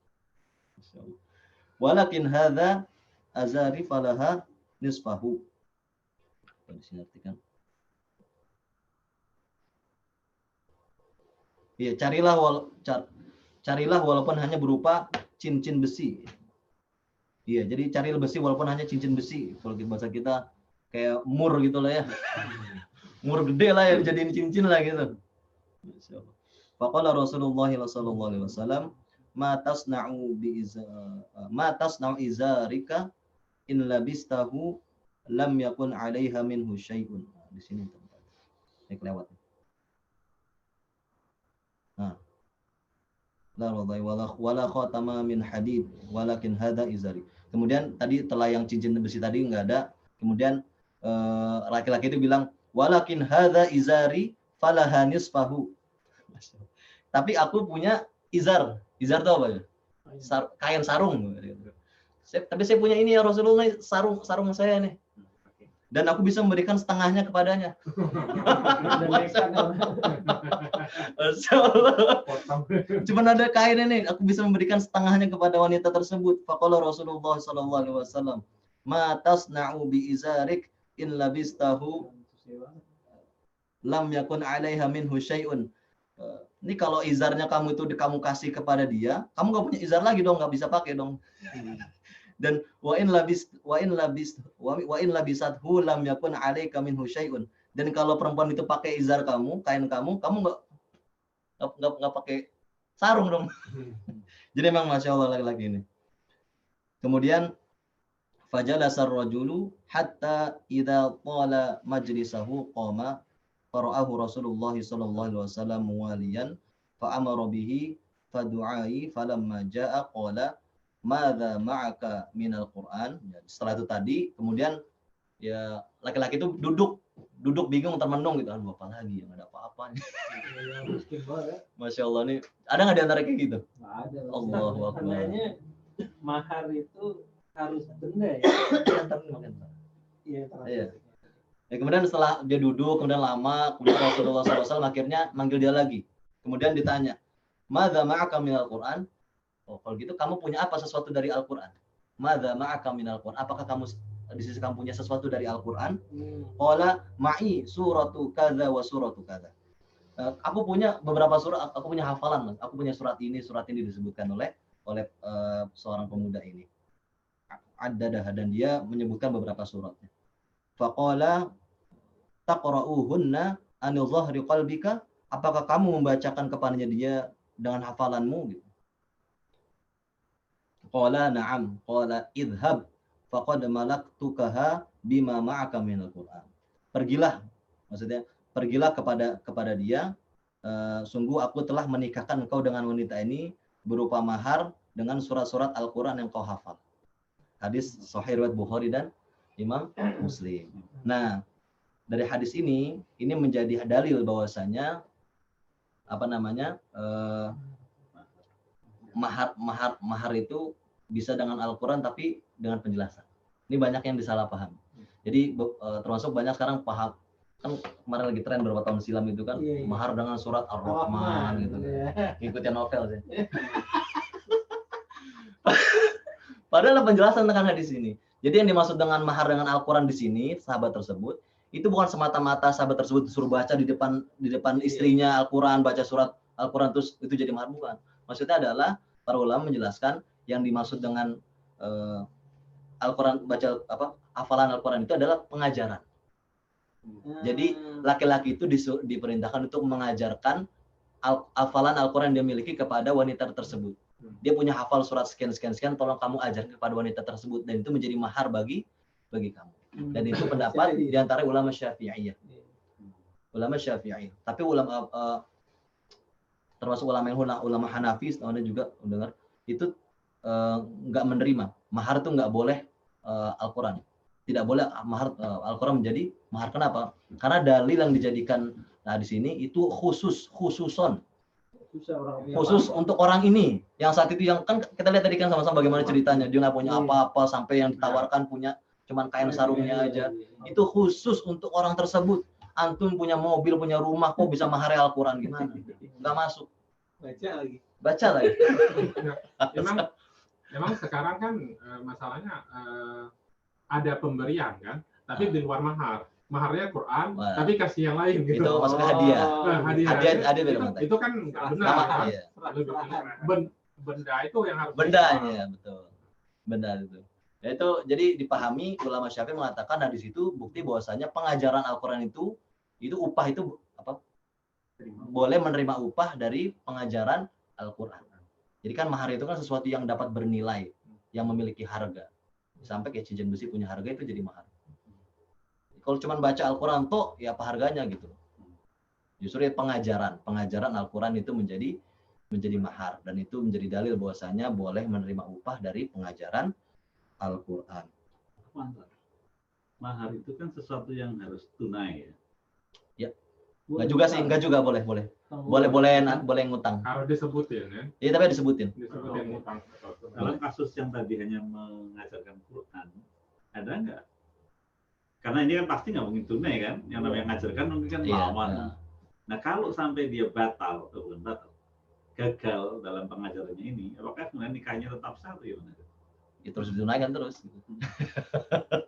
Walakin hadza azari falaha nisfahu. Di sini artikan. Iya, carilah walaupun hanya berupa cincin besi. Iya, jadi cari besi walaupun hanya cincin besi. Kalau di bahasa kita kayak mur gitu lah ya. Mur gede lah ya, dijadiin cincin lah gitu. Faqala Rasulullah sallallahu alaihi wasallam, ma tasna'u izarika in labistahu lam yakun 'alaiha minhu syai'un. Di sini tempat. Ini kelewat. Nah, la radai wala khatama min hadid walakin hadza izari. Kemudian tadi telah yang cincin besi tadi enggak ada. Kemudian laki-laki itu bilang walakin hadza izari falaha nisfahu. Tapi aku punya izar. Izar itu apa ya? Kain sarung. Tapi saya punya ini ya Rasulullah, sarung saya nih. Dan aku bisa memberikan setengahnya kepadanya. Cuman ada kain ini, aku bisa memberikan setengahnya kepada wanita tersebut. Faqala Rasulullah sallallahu alaihi wasallam, "Ma tasna'u bi izarik in labistahu lam yakun 'alaiha minhu syai'un." Ini kalau izarnya kamu itu kamu kasih kepada dia, kamu nggak punya izar lagi dong, nggak bisa pakai dong. Dan wa in labisathu lam yakun 'alaika minhu syai'un. Dan kalau perempuan itu pakai izar kamu, kain kamu nggak pakai sarung dong. Jadi memang masya Allah laki-laki ini. Kemudian fajalasar rajulu hatta idza qala majlisahu qama fara'ahu Rasulullah sallallahu alaihi wasallam muwaliyan fa amara bihi fadu'ai falamma jaa qala madza ma'aka minal Qur'an. Setelah itu tadi kemudian ya laki-laki itu duduk bingung termenung gitu. Aduh apa lagi yang ada apa-apa nih. Masya Allah nih. Ada nggak di antara kayak gitu? Nggak ada. Allahu Akbar. Sebenarnya mahar itu harus benda ya. Iya. Ya, kemudian setelah dia duduk, kemudian lama, kemudian Rasulullah SAW akhirnya manggil dia lagi. Kemudian ditanya, madza ma'aka minal Qur'an? Oh, kalau gitu kamu punya apa sesuatu dari Al-Qur'an? Madza ma'aka minal Qur'an? Apakah kamu di sisi kamu punya sesuatu dari Al-Qur'an? Qala ma'i suratu kadza wa suratu kadza. Aku punya beberapa surat, aku punya hafalan, aku punya surat ini disebutkan oleh seorang pemuda ini. Addadah, dan dia menyebutkan beberapa suratnya. Faqala taqra'uhunna an dhahri qalbika? Apakah kamu membacakan kepadanya dia dengan hafalanmu gitu? Qala na'am. Qala idhab faqad malaktukaha bima ma'aka minal Qur'an. Pergilah, maksudnya pergilah kepada dia, sungguh aku telah menikahkan engkau dengan wanita ini berupa mahar dengan surat-surat Al-Qur'an yang kau hafal. Hadis sahih riwayat Bukhari dan Imam Muslim. Nah, dari hadis ini menjadi dalil bahwasanya mahar itu bisa dengan Al-Qur'an tapi dengan penjelasan. Ini banyak yang disalahpahami. Jadi termasuk banyak sekarang paham, kan kemarin lagi tren beberapa tahun silam itu kan mahar dengan surat Ar-Rahman gitu. Ngikutin novel sih. Padahal penjelasan tentang hadis ini. Jadi yang dimaksud dengan mahar dengan Al-Qur'an di sini, sahabat tersebut, itu bukan semata-mata sahabat tersebut disuruh baca di depan istrinya Al-Qur'an, baca surat Al-Qur'an terus itu jadi mahar, bukan. Maksudnya adalah para ulama menjelaskan yang dimaksud dengan Al-Qur'an, baca hafalan Al-Qur'an itu adalah pengajaran. Jadi laki-laki itu diperintahkan untuk mengajarkan hafalan Al-Qur'an yang dia miliki kepada wanita tersebut. Dia punya hafal surat sekian, tolong kamu ajar kepada wanita tersebut, dan itu menjadi mahar bagi kamu. Dan itu pendapat di antara ulama Syafi'iyah. Ulama Syafi'iyah. Tapi ulama termasuk ulama Hanafi, Anda juga dengar, itu nggak menerima. Mahar itu nggak boleh Al-Qur'an. Tidak boleh mahar Al-Qur'an menjadi mahar. Kenapa? Karena dalil yang dijadikan di sini itu khusus untuk orang ini. Yang saat itu yang kan kita lihat tadi kan sama-sama bagaimana ceritanya. Dia nggak punya apa-apa sampai yang ditawarkan punya cuman kain sarungnya aja. Itu khusus untuk orang tersebut. Antum punya mobil, punya rumah, kok bisa mahar Al-Qur'an gimana? Nggak masuk. Baca lagi. Memang sekarang kan masalahnya ada pemberian kan, tapi di luar mahar. Maharnya Quran, tapi kasih yang lain gitu. Itu masuk hadiah. Hadiah itu kan nggak benar. Benda itu yang harus. Bendanya, betul. Benda itu. Ya itu jadi dipahami, ulama Syafi'i mengatakan di situ bukti bahwasanya pengajaran Al-Qur'an itu upah itu boleh menerima upah dari pengajaran Al-Qur'an. Jadi kan mahar itu kan sesuatu yang dapat bernilai, yang memiliki harga. Sampai kayak cincin besi punya harga itu jadi mahar. Kalau cuma baca Al-Qur'an toh ya apa harganya gitu. Justru pengajaran Al-Quran itu menjadi mahar, dan itu menjadi dalil bahwasanya boleh menerima upah dari pengajaran Al-Quran. Mahar itu kan sesuatu yang harus tunai ya. Ya. Enggak juga boleh. Boleh ngutang. Harus disebutin ya. Iya, tapi disebutin. Disebutin ngutang. Dalam kasus yang tadi hanya mengajarkan Quran, ada nggak? Karena ini kan pasti nggak mungkin tunai kan, yang namanya ngajarkan mungkin kan lawan. Nah kalau sampai dia batal, atau bukan batal, gagal dalam pengajarannya ini, apakah kemudian nikahnya tetap sah atau gimana? Ya, terus ditunaikan terus.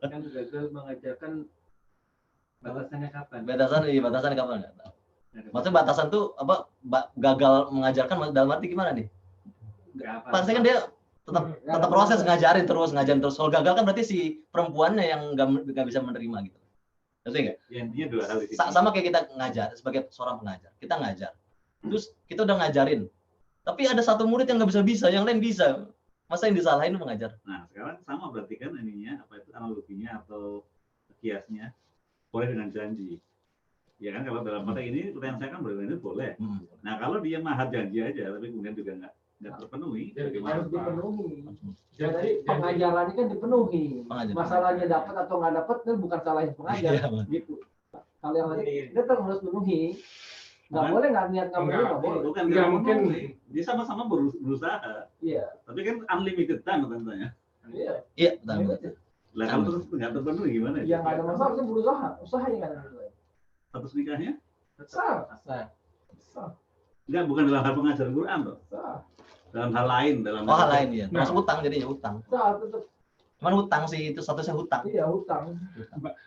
Kan gagal mengajarkan batasannya kapan? Batasannya kapan nggak tahu. Maksudnya batasan tuh apa? Gagal mengajarkan dalam arti gimana nih? Pasti kan dia tetap proses ngajarin terus. Kalau gagal kan berarti si perempuannya yang nggak bisa menerima gitu. Ngerti nggak? Ya, intinya dua hal itu. Sama kayak kita ngajar sebagai seorang pengajar. Kita ngajar. Terus kita udah ngajarin. Tapi ada satu murid yang nggak bisa, yang lain bisa. Masa yang disalahin mengajar? Nah, sekarang sama berarti kan ininya, apa itu analoginya atau kiasnya, boleh dengan janji. Ya kan, kalau dalam konteks ini, pertanyaan saya kan boleh. Nah, kalau dia mahar janji aja, tapi kemudian juga nggak terpenuhi, Harus dipenuhi. Jadi pengajarannya kan dipenuhi. Masalahnya dapat atau nggak dapat itu bukan salahnya pengajar. Gitu. Kalau yang lain dia tetap harus memenuhi. Nggak boleh nggak niat nggak memenuhi, nggak boleh. Bukan, nggak mungkin. Dia sama-sama berusaha. Iya. Tapi kan unlimited time katanya. Iya. Betul. Lah kalau terus nggak terpenuhi gimana? Yang nggak ada masalah itu berusaha. Usahanya nggak ada masalah. Status nikahnya? Sah. Enggak, bukan dalam hal pengajaran Quran loh. Sah. Dalam hal lain, hal lain ya. Terus hutang jadinya hutang. Sah tetap. Cuman hutang sih itu statusnya hutang. Iya hutang.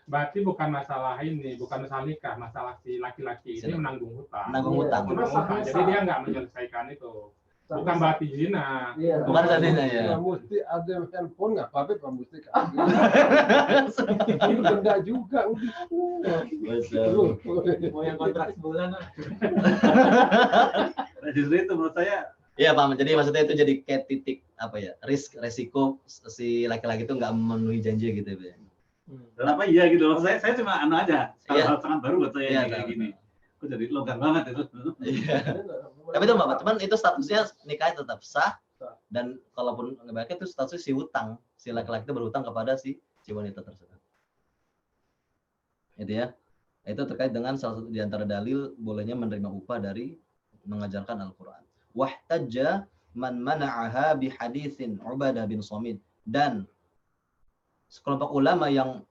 Berarti bukan masalah ini, bukan masalah nikah, masalah si laki-laki ini menanggung hutang. Jadi dia nggak menyelesaikan itu. Bukan berarti zina. Iya. Bukan zina ya. Mesti ada handphone nggak apa-apa, Pak mesti kan. Itu benda juga Mau yang kontrak sebulan. Nah, justru itu menurut saya. Iya Pak, jadi maksudnya itu jadi kayak titik apa ya, resiko si laki-laki itu nggak memenuhi janji gitu ya. Kenapa iya gitu loh, saya cuma aja, hal sangat baru buat saya kayak gini. Kok jadi logam banget itu. Iya. Tapi itu Bapak, cuman itu statusnya nikah tetap sah, dan kalaupun nggak baik itu statusnya si hutang, si laki-laki itu berhutang kepada si wanita tersebut. Itu ya. Itu terkait dengan salah satu di antara dalil bolehnya menerima upah dari mengajarkan Al-Qur'an. Wahtajja man mana'aha bihaditsin Ubadah bin Samit, dan sekelompok ulama yang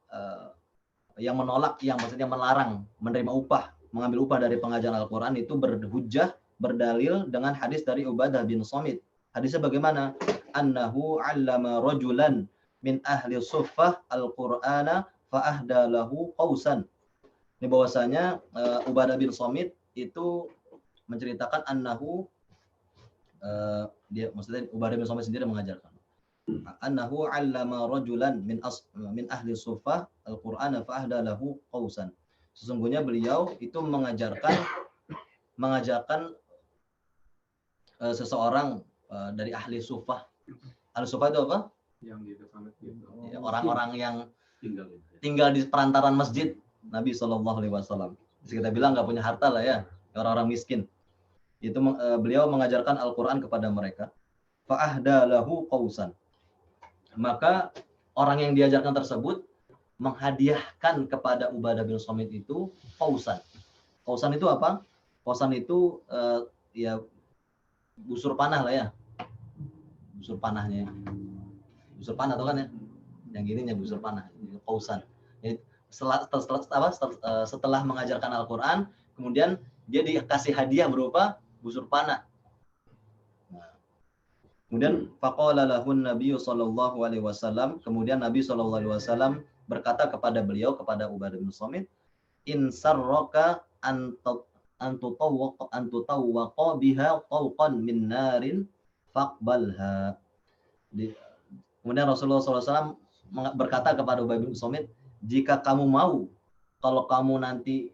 menolak, yang maksudnya melarang menerima upah, mengambil upah dari pengajaran Al-Qur'an itu berhujjah, berdalil dengan hadis dari Ubadah bin Samit. Hadisnya bagaimana? Annahu 'allama rajulan min ahli suffah al-Qur'ana fa ahda lahu qausan. Ini bahwasanya Ubadah bin Samit itu menceritakan annahu dia maksudnya Ubadah bin Samit sendiri mengajarkan annahu 'allama rajulan min ahli suffah al-Qur'ana fa ahda lahu qausan. Sesungguhnya beliau itu mengajarkan seseorang dari ahli suffah. Ahli suffah itu apa? Yang di depan masjid. Ya, orang-orang yang tinggal di perantaran masjid Nabi SAW. Bisa kita bilang nggak punya harta lah ya, orang-orang miskin. Itu beliau mengajarkan Al-Quran kepada mereka. Fa'ahda lahu qausan. Maka orang yang diajarkan tersebut menghadiahkan kepada Ubadah bin Samit itu qausan. Qausan itu apa? Qausan itu ya busur panah lah ya. Busur panahnya. Busur panah tahu kan ya? Yang gininya busur panah. Qausan. Setelah mengajarkan Al-Quran, kemudian dia dikasih hadiah berupa busur panah. Kemudian faqala lahun Nabi sallallahu alaihi wasallam, kemudian Nabi sallallahu alaihi wasallam berkata kepada beliau, kepada Ubadah bin Samit, in sarraka an tutawwaqa biha qawqan min narin faqbalha. Kemudian Rasulullah SAW berkata kepada Ubadah bin Samit, jika kamu mau, kalau kamu nanti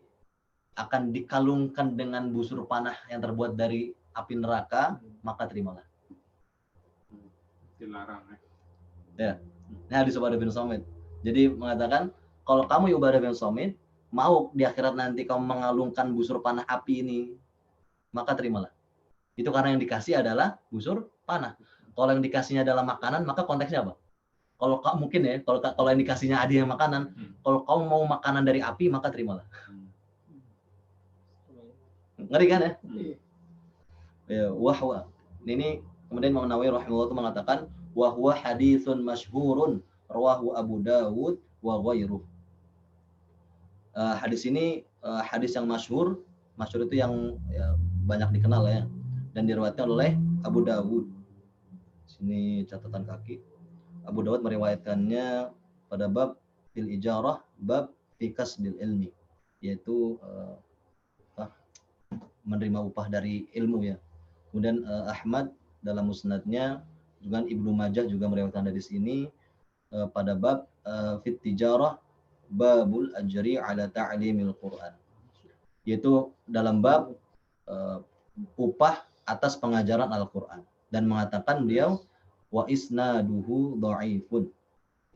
akan dikalungkan dengan busur panah yang terbuat dari api neraka, maka terimalah. Dilarang ya. Ini hadis Ubadah bin Samit. Jadi mengatakan, kalau kamu Ubadah bin Samit mau di akhirat nanti kamu mengalungkan busur panah api ini, maka terimalah. Itu karena yang dikasih adalah busur panah. Kalau yang dikasihnya adalah makanan, maka konteksnya apa? Kalau kamu mungkin ya, kalau yang dikasihnya hadiah makanan, kalau kamu mau makanan dari api, maka terimalah. Ngeri kan ya? Ya, wahwa. Ini kemudian Imam Nawawi rahimahullah itu mengatakan wahwa haditsun masyhurun rawahu Abu Dawud wa ghairuh. Hadis ini hadis yang masyhur itu yang ya, banyak dikenal ya, dan diriwayatkan oleh Abu Dawud. Sini catatan kaki. Abu Dawud meriwayatkannya pada bab fil ijarah, bab fi kasbil ilmi, yaitu menerima upah dari ilmu ya. Kemudian Ahmad dalam musnadnya, juga Ibnu Majah juga meriwayatkan hadis ini pada bab fit tijarah babul ajri ala ta'limil Quran, yaitu dalam bab upah atas pengajaran Al-Quran, dan mengatakan beliau wa isnaduhu dhaifun,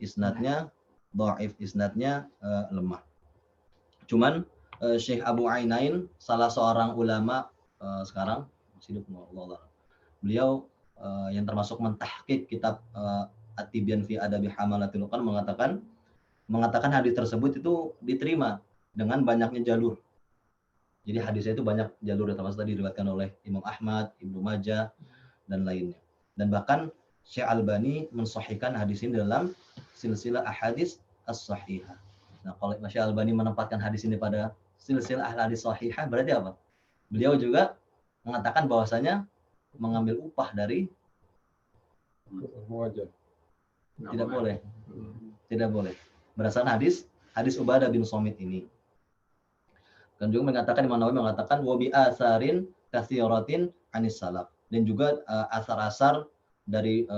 isnadnya dhaif, isnadnya lemah. Cuman Syekh Abu Ainain, salah seorang ulama sekarang hidup, Allah, beliau yang termasuk mentahqiq kitab At-Tibyan fi Adabi Hamalatil Quran mengatakan hadis tersebut itu diterima dengan banyaknya jalur. Jadi hadisnya itu banyak jalur, termasuk tadi diriwayatkan oleh Imam Ahmad, Ibnu Majah dan lainnya. Dan bahkan Syekh Albani mensahihkan hadis ini dalam silsilah ahadits as-sahihah. Nah, kalau Syekh Albani menempatkan hadis ini pada silsilah ahadits sahihah, berarti apa? Beliau juga mengatakan bahwasanya mengambil upah dari tidak boleh. Tidak boleh. Berdasarkan hadis Ubadah bin Somit ini. Dan juga mengatakan, Imam Nawawi mengatakan wa bi atsarin katsiratin anis salaf, dan juga asar-asar dari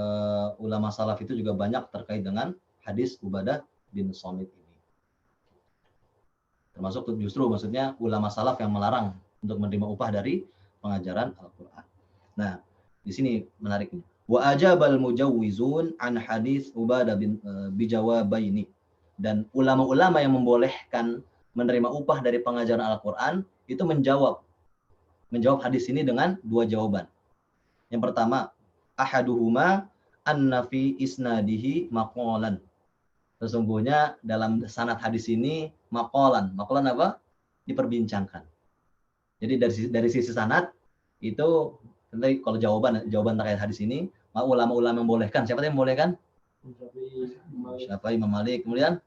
ulama salaf itu juga banyak terkait dengan hadis Ubadah bin Somit ini. Termasuk justru maksudnya ulama salaf yang melarang untuk menerima upah dari pengajaran Al-Qur'an. Nah, di sini menariknya. Wa ajabal mujawwizun an hadis Ubadah bin bijawabaini, dan ulama-ulama yang membolehkan menerima upah dari pengajaran Al-Quran itu menjawab hadis ini dengan dua jawaban. Yang pertama, ahaduhuma anna fi isnadihi maqalan. Sesungguhnya dalam sanad hadis ini maqalan apa? Diperbincangkan. Jadi dari sisi sanad itu nanti kalau jawaban terkait hadis ini, ulama-ulama membolehkan. Siapa yang membolehkan? Syafi'i, Imam Malik. Kemudian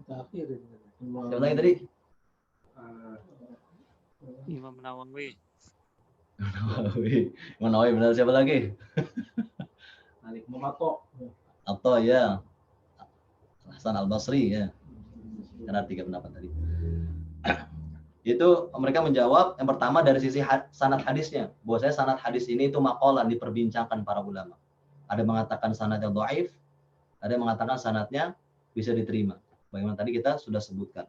siapa lagi tadi? Imam Nawawi. Imam Nawawi, benar. Siapa lagi? Malik Mumato. Atau ya Hasan Al-Basri ya. Karena 3 pendapat tadi. Itu mereka menjawab yang pertama dari sisi sanad hadisnya. Bahwasanya sanad hadis ini itu maqalan, diperbincangkan para ulama. Ada mengatakan sanadnya dhaif, ada yang mengatakan sanadnya bisa diterima. Bagaimana tadi kita sudah sebutkan.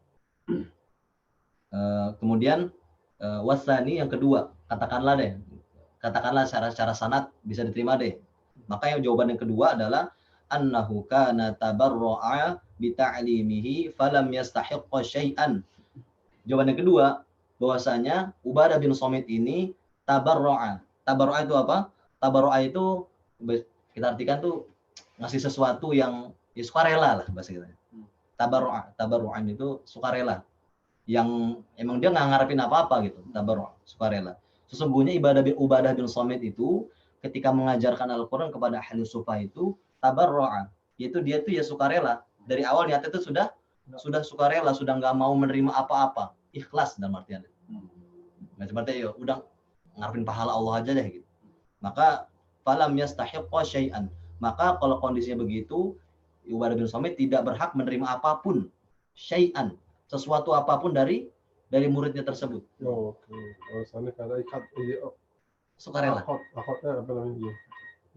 Kemudian wasani yang kedua, katakanlah secara sanad bisa diterima deh. Maka yang jawaban yang kedua adalah annahu kana tabarra'a bi ta'limihi falam yastahiqqa syai'an. Jawaban yang kedua, bahwasanya Ubadah bin Somit ini tabarra'a. Tabarra'a itu apa? Tabarra'a itu kita artikan tuh ngasih sesuatu yang ya, sukarela lah bahasa kita. Tabarru'an itu sukarela, yang emang dia nggak ngarepin apa-apa gitu. Tabarru', sukarela. Sesungguhnya Ubadah bin Somit itu ketika mengajarkan Al-Quran kepada ahli sufah itu tabarru'an, yaitu dia tuh ya sukarela. Dari awal niatnya itu sudah sukarela, sudah nggak mau menerima apa-apa, ikhlas dalam artian. Nggak seperti ya udah ngarepin pahala Allah aja deh gitu. Maka falam yastahiqqa syai'an. Maka kalau kondisinya begitu, Ubadah bin Somit tidak berhak menerima apapun, syai'an, sesuatu apapun dari muridnya tersebut. Oke. Alasannya karena ikat Sukarela. Akotnya apa namanya?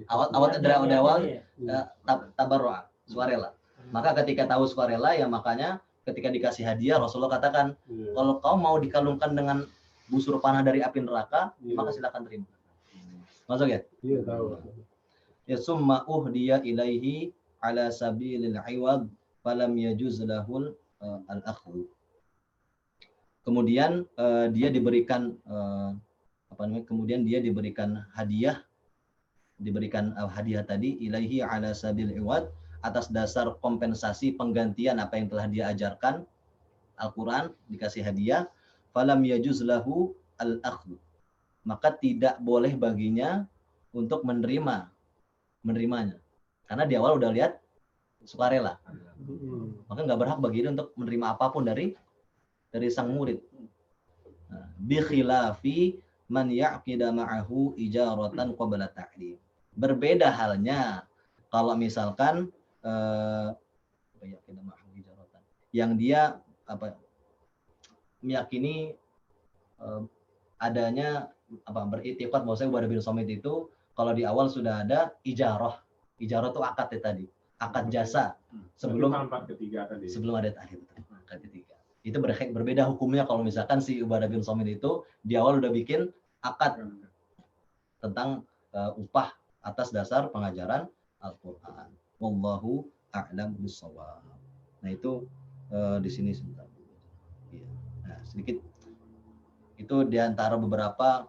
Awal dari awal tabarru'a, sukarela. Maka ketika tahu sukarela ya makanya ketika dikasih hadiah Rasulullah katakan, kalau kau mau dikalungkan dengan busur panah dari api neraka, maka silakan terima. Masuk ya? Iya, tahu. Ya summa uhdiya ilaihi ala sabilil iwad falam yajuz lahul al-akhdhu. kemudian dia diberikan kemudian dia diberikan hadiah tadi ilaihi ala sabil iwad, atas dasar kompensasi penggantian apa yang telah dia ajarkan Al-Quran, dikasih hadiah, falam yajuz lahu al-akhdhu, maka tidak boleh baginya untuk menerimanya, karena di awal udah lihat sukarela, maka nggak berhak bagi dia untuk menerima apapun dari sang murid. Bi khilafi man ya'qida ma'ahu ijaratan qabla ta'lim. Berbeda halnya kalau misalkan yang dia meyakini adanya beriktikad bahwasanya Ubadah bin Samit itu kalau di awal sudah ada ijarah itu akad tadi, akad jasa sebelum ada akhir akad ketiga. Itu berbeda hukumnya kalau misalkan si Ubadah bin Samit itu di awal udah bikin akad tentang upah atas dasar pengajaran Al-Quran. Wallahu a'lam bishawab. Nah itu di sini sebentar. Ya. Nah, sedikit itu diantara beberapa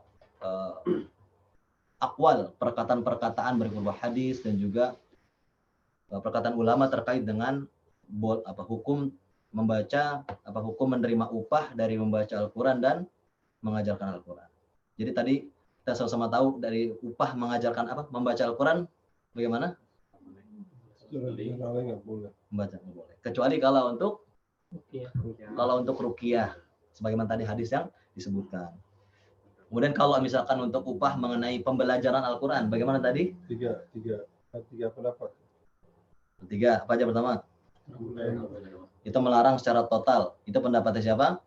akwal, perkataan-perkataan berupa hadis dan juga perkataan ulama terkait dengan hukum membaca, hukum menerima upah dari membaca Al-Quran dan mengajarkan Al-Quran. Jadi tadi kita sama-sama tahu dari upah mengajarkan membaca Al-Quran bagaimana? Membaca nggak boleh. Kecuali kalau untuk ruqyah, sebagaimana tadi hadis yang disebutkan. Kemudian kalau misalkan untuk upah mengenai pembelajaran Al-Quran, bagaimana tadi? Tiga pendapat. Tiga, apa aja pertama? Itu melarang secara total. Itu pendapatnya siapa?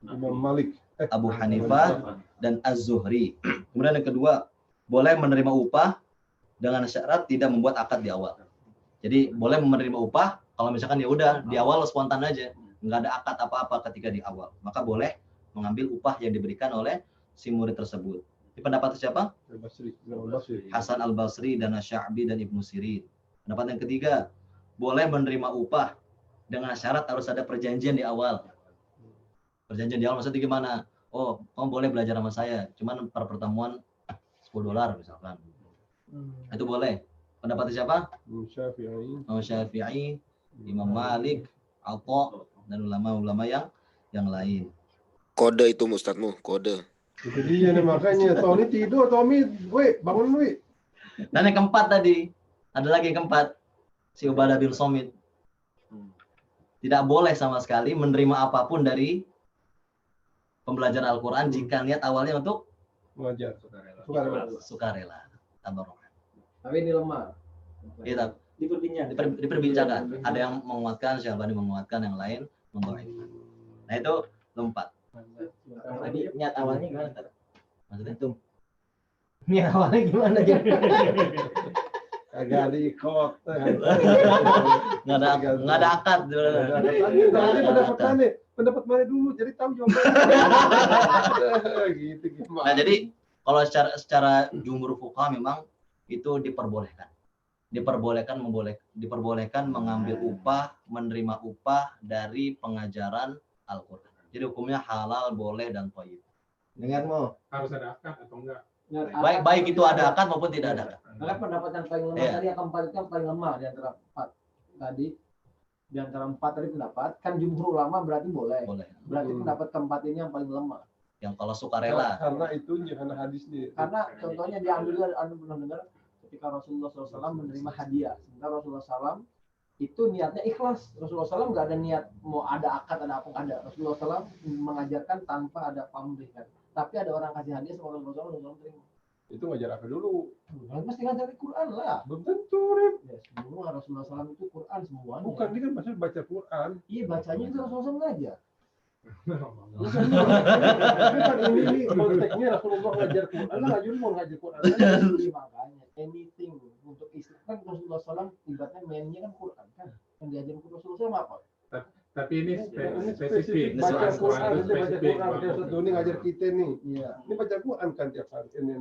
Imam Malik. Abu Hanifah dan Az-Zuhri. Kemudian yang kedua, boleh menerima upah dengan syarat tidak membuat akad di awal. Jadi boleh menerima upah kalau misalkan ya udah di awal spontan aja, nggak ada akad apa-apa ketika di awal, maka boleh mengambil upah yang diberikan oleh si murid tersebut. Ini pendapat siapa? Hasan Al-Basri dan Asy-Sya'bi dan Ibnu Sirin. Pendapat yang ketiga, boleh menerima upah dengan syarat harus ada perjanjian di awal. Perjanjian di awal maksudnya gimana? Oh, kamu boleh belajar sama saya, cuman per pertemuan $10 misalkan. Itu boleh. Pendapat siapa? Syafi'i, Imam Malik, Atha dan ulama-ulama yang lain. Kode itu Ustadzmu, kode. Itu dia nih makanya Tony tidur, Tommy, bangun weh. Dan yang keempat tadi, ada lagi yang keempat, si Ubadah bin Samit. Tidak boleh sama sekali menerima apapun dari pembelajaran Al-Quran jika niat awalnya untuk mengajar. Sukarela. Tabarruk. Tapi ini lemah. Iya, diperbincangkan. Ada yang menguatkan, siapa yang menguatkan, yang lain membaikkan. Nah itu lompat. Tadi niat awalnya gimana? Maksudnya? Niat awalnya gimana? Agak ada ikut. Nggak ada akad. Pendapat mana dulu, jadi tahu jawabannya. Gitu gimana? Nah jadi kalau secara jumhur fuqaha memang itu diperbolehkan mengambil upah, menerima upah dari pengajaran Al-Quran. Jadi hukumnya halal, boleh dan thayyib. Dengarmu. Harus ada akad atau enggak? Baik itu ada akad maupun tidak ada akad. Karena pendapat yang paling lemah tadi yang keempat itu yang paling lemah di antara empat tadi. Di antara empat tadi pendapat kan jumhur ulama berarti boleh. Berarti pendapat keempat ini yang paling lemah. Yang kalau sukarela. Karena itu karena hadis nih. Karena contohnya diambil Anda pernah dengar ketika Rasulullah SAW menerima hadiah. Sementara Rasulullah SAW itu niatnya ikhlas. Rasulullah SAW nggak ada niat mau ada akad ada apa nggak ada. Rasulullah SAW mengajarkan tanpa ada pamrih kan. Tapi ada orang kasih hadiah sama Rasulullah SAW terima. Itu ngajar apa dulu? Mesti ngajar Quran lah. Belum tentu, Rip. Ya, semua Rasulullah SAW itu Quran semuanya. Bukan, dia kan maksudnya baca Quran. Iya, bacanya itu Rasulullah SAW ngajar. Kan ini konteksnya Rasulullah ngajar Quran. Allah ngajar mau ngajar Quran. Makanya anything untuk Islam kan Rasulullah SAW ibaratnya mainnya kan Quran kan. Yang diajarin Rasulullah SAW apa? Tapi ini spesifik. Baca Quran, baca Quran. Tiap satu ini ngajar kita nih. Iya. Ini baca Quran kan tiap hari. Ini.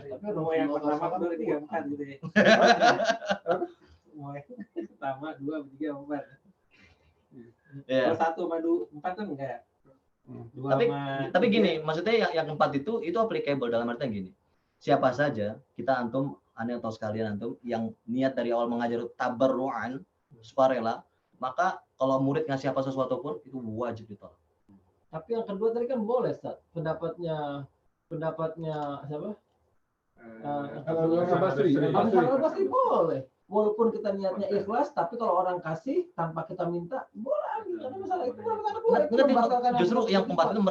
Tapi rumah yang pertama, kedua, ketiga, empat gitu ya. Rumah yang pertama, dua, tiga, empat. Kalau satu, madu, empat kan enggak. Dua Tapi sama tapi tiga. gini, maksudnya yang keempat itu applicable dalam artian gini. Siapa saja kita antum, aneh atau sekalian antum yang niat dari awal mengajar tabarruan, sukarela, maka kalau murid ngasih apa sesuatu pun itu wajib ditolak. Tapi yang kedua tadi kan boleh, Ustaz. Pendapatnya siapa? Al-Basri. Pasti boleh. Walaupun kita niatnya ikhlas, tapi kalau orang kasih tanpa kita minta, boleh. Nggak ada masalah. Itu benar-benar boleh. Itu membatalkan Justru apa yang keempat itu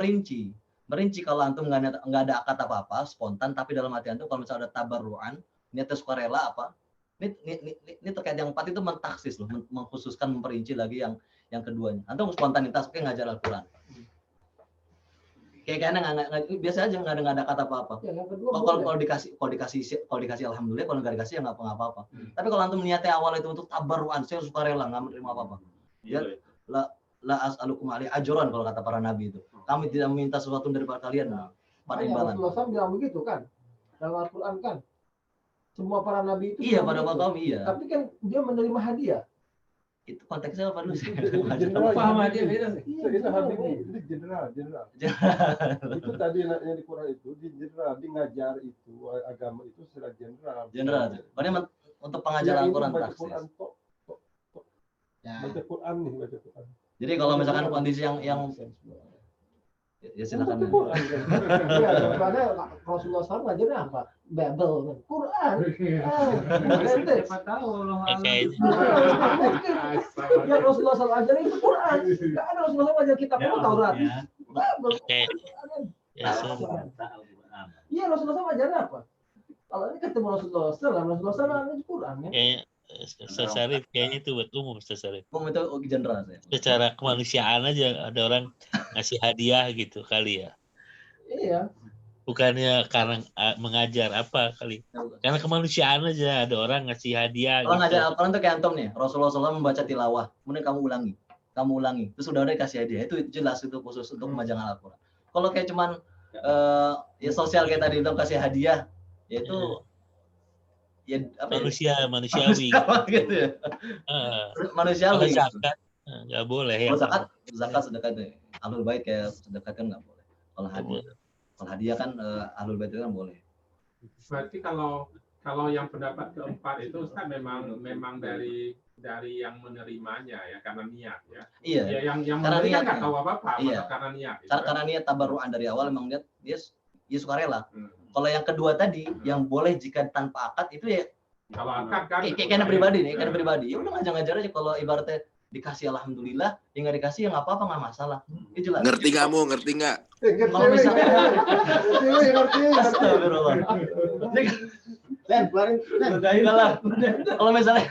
merinci kalau antum nggak ada akad apa-apa, spontan, tapi dalam hati antum kalau misalnya ada tabarruan, niatnya sukarela apa, ini terkait yang empat itu mentaksis loh, mengkhususkan, memperinci lagi yang keduanya. Antum spontanitas, oke ngajar Al-Quran. Kayaknya nggak biasa aja, nggak ada kata apa-apa. Ya, yang kedua Kalau dikasih alhamdulillah, kalau nggak dikasih ya nggak apa-apa. Tapi kalau antum niatnya awal itu untuk tabarruan, saya sukarela nggak menerima apa-apa. Ya, la as'alukum alaihi ajran kalau kata para nabi itu. Kami tidak meminta sesuatu dari kalian pada imbalan. Rasulullah SAW bilang begitu kan dalam Al-Quran kan. Semua para nabi itu Iya, bilang pada begitu. kami iya. Tapi kan dia menerima hadiah. Itu konteksnya apa dulu sih? paham aja beda sih. Itu Habibie, itu general. Itu tadi yang di Quran itu di general, di ngajar itu agama itu secara general. General. Makanya untuk pengajaran Al-Quran baca taksis. Quran tok. Ya. Baca Quran nih, baca Quran. Jadi kalau misalkan kondisi yang ya silakan. Iya, daripada Rasulullah SAW ngajarnya apa? Bible, Quran. Siapa tahu Allah alam. Ya Rasulullah SAW ajarin itu Quran. Nggak ada Rasulullah SAW ajar kitab apa Taurat. Bible. Ya, sudah. Iya Rasulullah SAW ajarin apa? Kalau ini ketemu Rasulullah SAW itu Quran ya. Kayaknya Ustaz Sarif kayaknya itu buat umum Ustaz Sarif. Umum itu general saya. Secara kemanusiaan aja ada orang ngasih hadiah gitu kali ya. Iya. Bukannya karena mengajar apa kali. Karena kemanusiaan aja ada orang ngasih hadiah Kalau gitu. ngajar Al-Quran itu kayak antum nih, Rasulullah SAW membaca tilawah, kemudian kamu ulangi, terus udah dikasih hadiah, itu jelas itu khusus untuk pemajangan Al-Quran. Kalau kayak cuman ya sosial kayak tadi bilang kasih hadiah, yaitu ya apa manusiawi. gitu ya. Kalau Manusiawi. zakat nggak boleh ya. Kalau zakat sedekah itu ahlul bait kayak sedekah kan nggak boleh. Kalau hadiah kan ahlul bait itu kan boleh. Berarti kalau yang pendapat keempat itu Ustaz memang dari yang menerimanya ya karena niat ya. Iya. Ya, yang Karena memberi kan niat. nggak tahu apa-apa Iya. karena niat. Gitu, Karena niat tabarruan dari awal memang dia sukarela. Kalau yang kedua tadi yang boleh jika tanpa akad itu ya Kalau akad kan kayak pribadi nih, kayak pribadi. Ya udah ngajar aja kalau ibaratnya dikasih alhamdulillah, yang nggak dikasih ya nggak apa-apa, nggak masalah. Itu jelas. Ngerti kamu, ngerti nggak? Kalau misalnya ngerti. astagfirullah. Len, keluarin. Enggak lah. Kalau misalnya